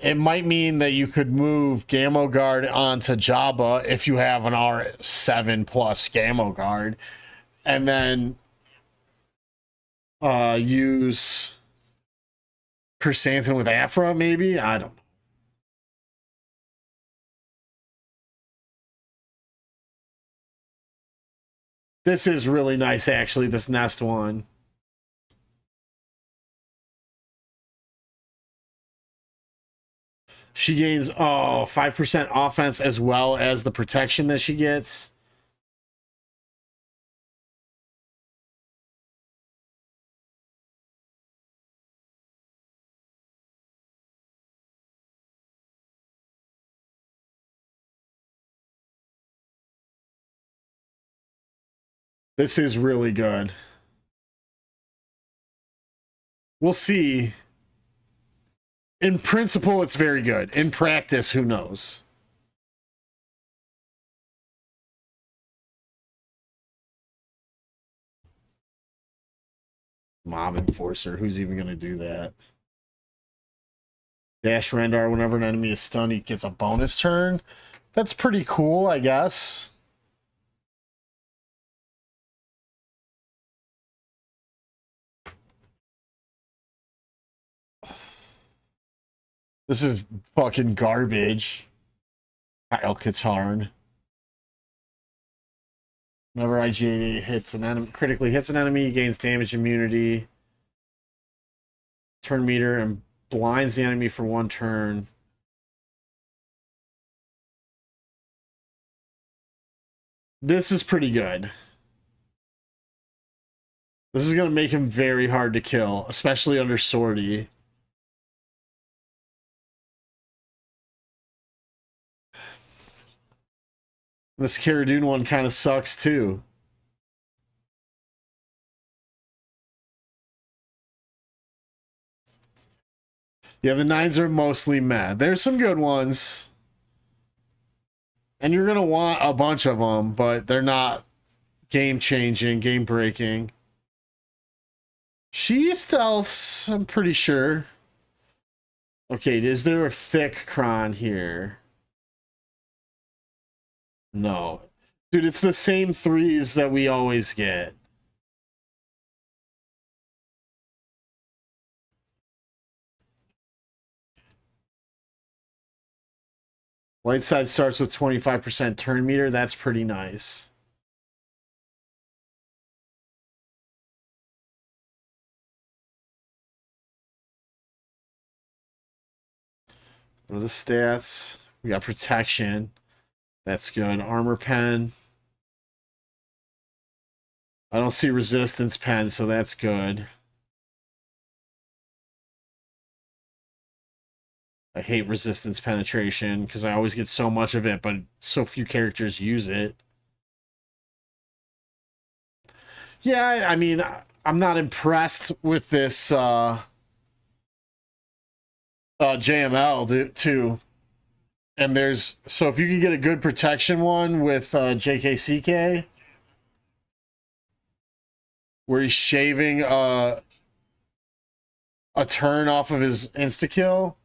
It might mean that you could move Gamma Guard onto Jabba if you have an R7 plus Gamma Guard, and then use Chrysanthemum with Afra, maybe? I don't know. This is really nice, actually, this Nest one. She gains 5% offense as well as the protection that she gets. This is really good. We'll see. In principle, it's very good. In practice, who knows? Mob Enforcer. Who's even going to do that? Dash Rendar. Whenever an enemy is stunned, he gets a bonus turn. That's pretty cool, I guess. This is fucking garbage. Kyle Katarn. Whenever IG hits an enemy, critically hits an enemy, he gains damage immunity, turn meter, and blinds the enemy for 1 turn. This is pretty good. This is going to make him very hard to kill, especially under Swordy. This Cara Dune one kind of sucks too. Yeah, the 9s are mostly meh. There's some good ones. And you're going to want a bunch of them, but they're not game-changing, game-breaking. She stealths, I'm pretty sure. Okay, is there a thick cron here? No. Dude, it's the same 3s that we always get. Light side starts with 25% turn meter. That's pretty nice. What are the stats? We got protection. That's good. Armor pen. I don't see resistance pen, so that's good. I hate resistance penetration because I always get so much of it, but so few characters use it. Yeah, I mean, I'm not impressed with this JML too. And there's, so if you can get a good protection one with JKCK, where he's shaving a turn off of his insta kill.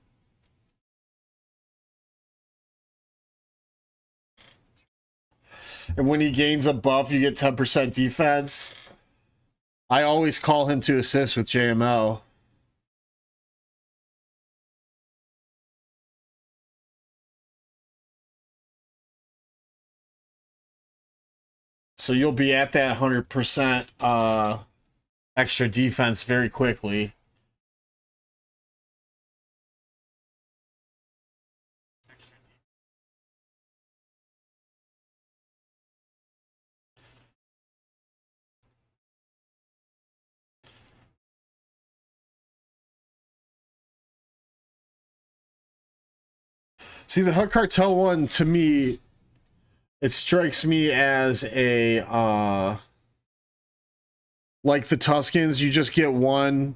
And when he gains a buff, you get 10% defense. I always call him to assist with JML. So you'll be at that 100% extra defense very quickly. See, the Hook Cartel one, to me, it strikes me as a like the Tuscans, you just get one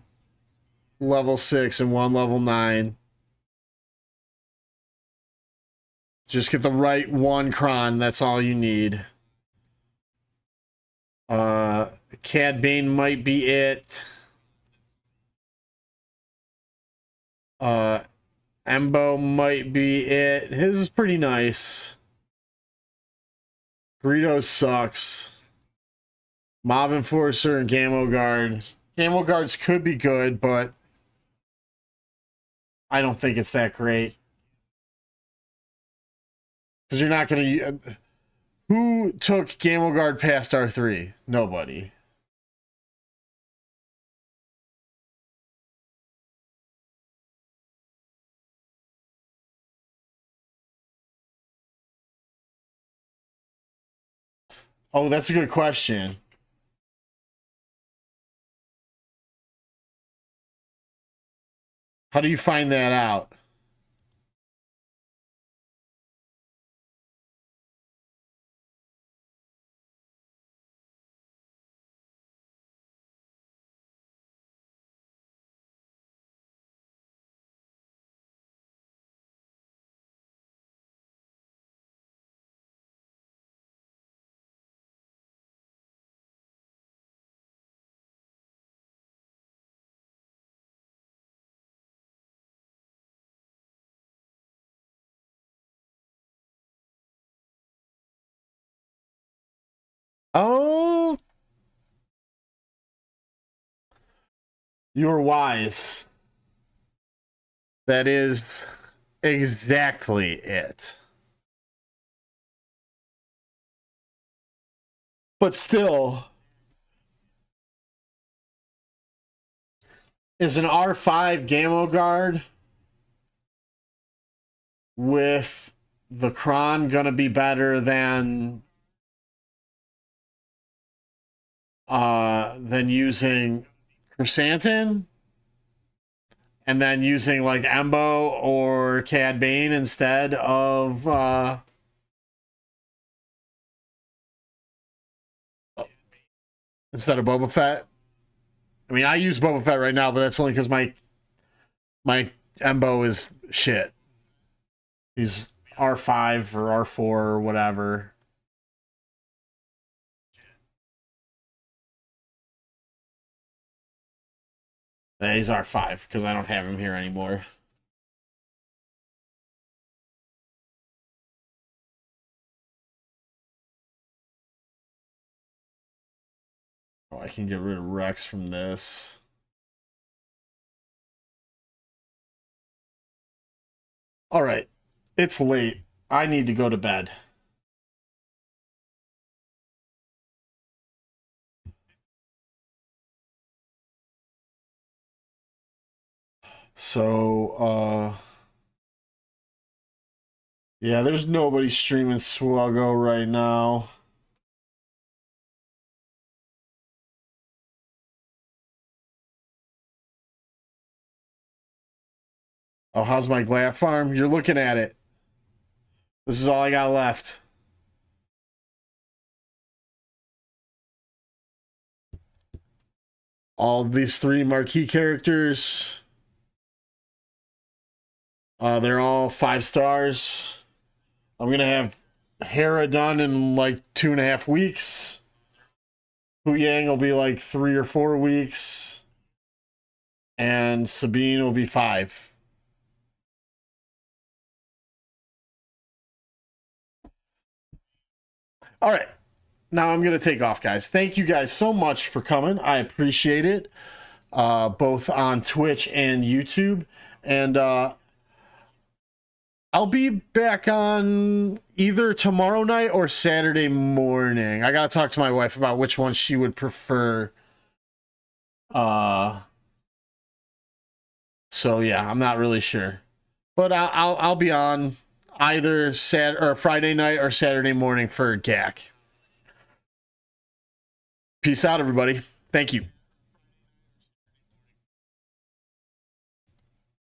level 6 and one level 9. Just get the right one cron, that's all you need. Cad Bane might be it. Embo might be it. His is pretty nice. Greedo sucks. Mob Enforcer and Gamo Guard. Gamo Guards could be good, but I don't think it's that great. Because you're not going to... Who took Gamo Guard past R3? Nobody. Oh, that's a good question. How do you find that out? Oh, you're wise. That is exactly it. But still, is an R5 Gamo Guard with the Kron gonna be better than Then using Chrysanthemum, and then using like Embo or Cad Bane instead of Boba Fett. I mean, I use Boba Fett right now, but that's only because my Embo is shit. He's R5 or R4 or whatever. Yeah, he's R5 because I don't have him here anymore. Oh, I can get rid of Rex from this. All right. It's late. I need to go to bed. So, yeah, there's nobody streaming Swuggo right now. Oh, how's my Glap farm? You're looking at it. This is all I got left. All these 3 marquee characters. They're all 5 stars. I'm going to have Hera done in like 2.5 weeks. Hu Yang will be like 3 or 4 weeks. And Sabine will be 5. All right. Now I'm going to take off, guys. Thank you guys so much for coming. I appreciate it, both on Twitch and YouTube. And I'll be back on either tomorrow night or Saturday morning. I got to talk to my wife about which one she would prefer. So yeah, I'm not really sure. But I'll be on either Friday night or Saturday morning for GAC. Peace out, everybody. Thank you.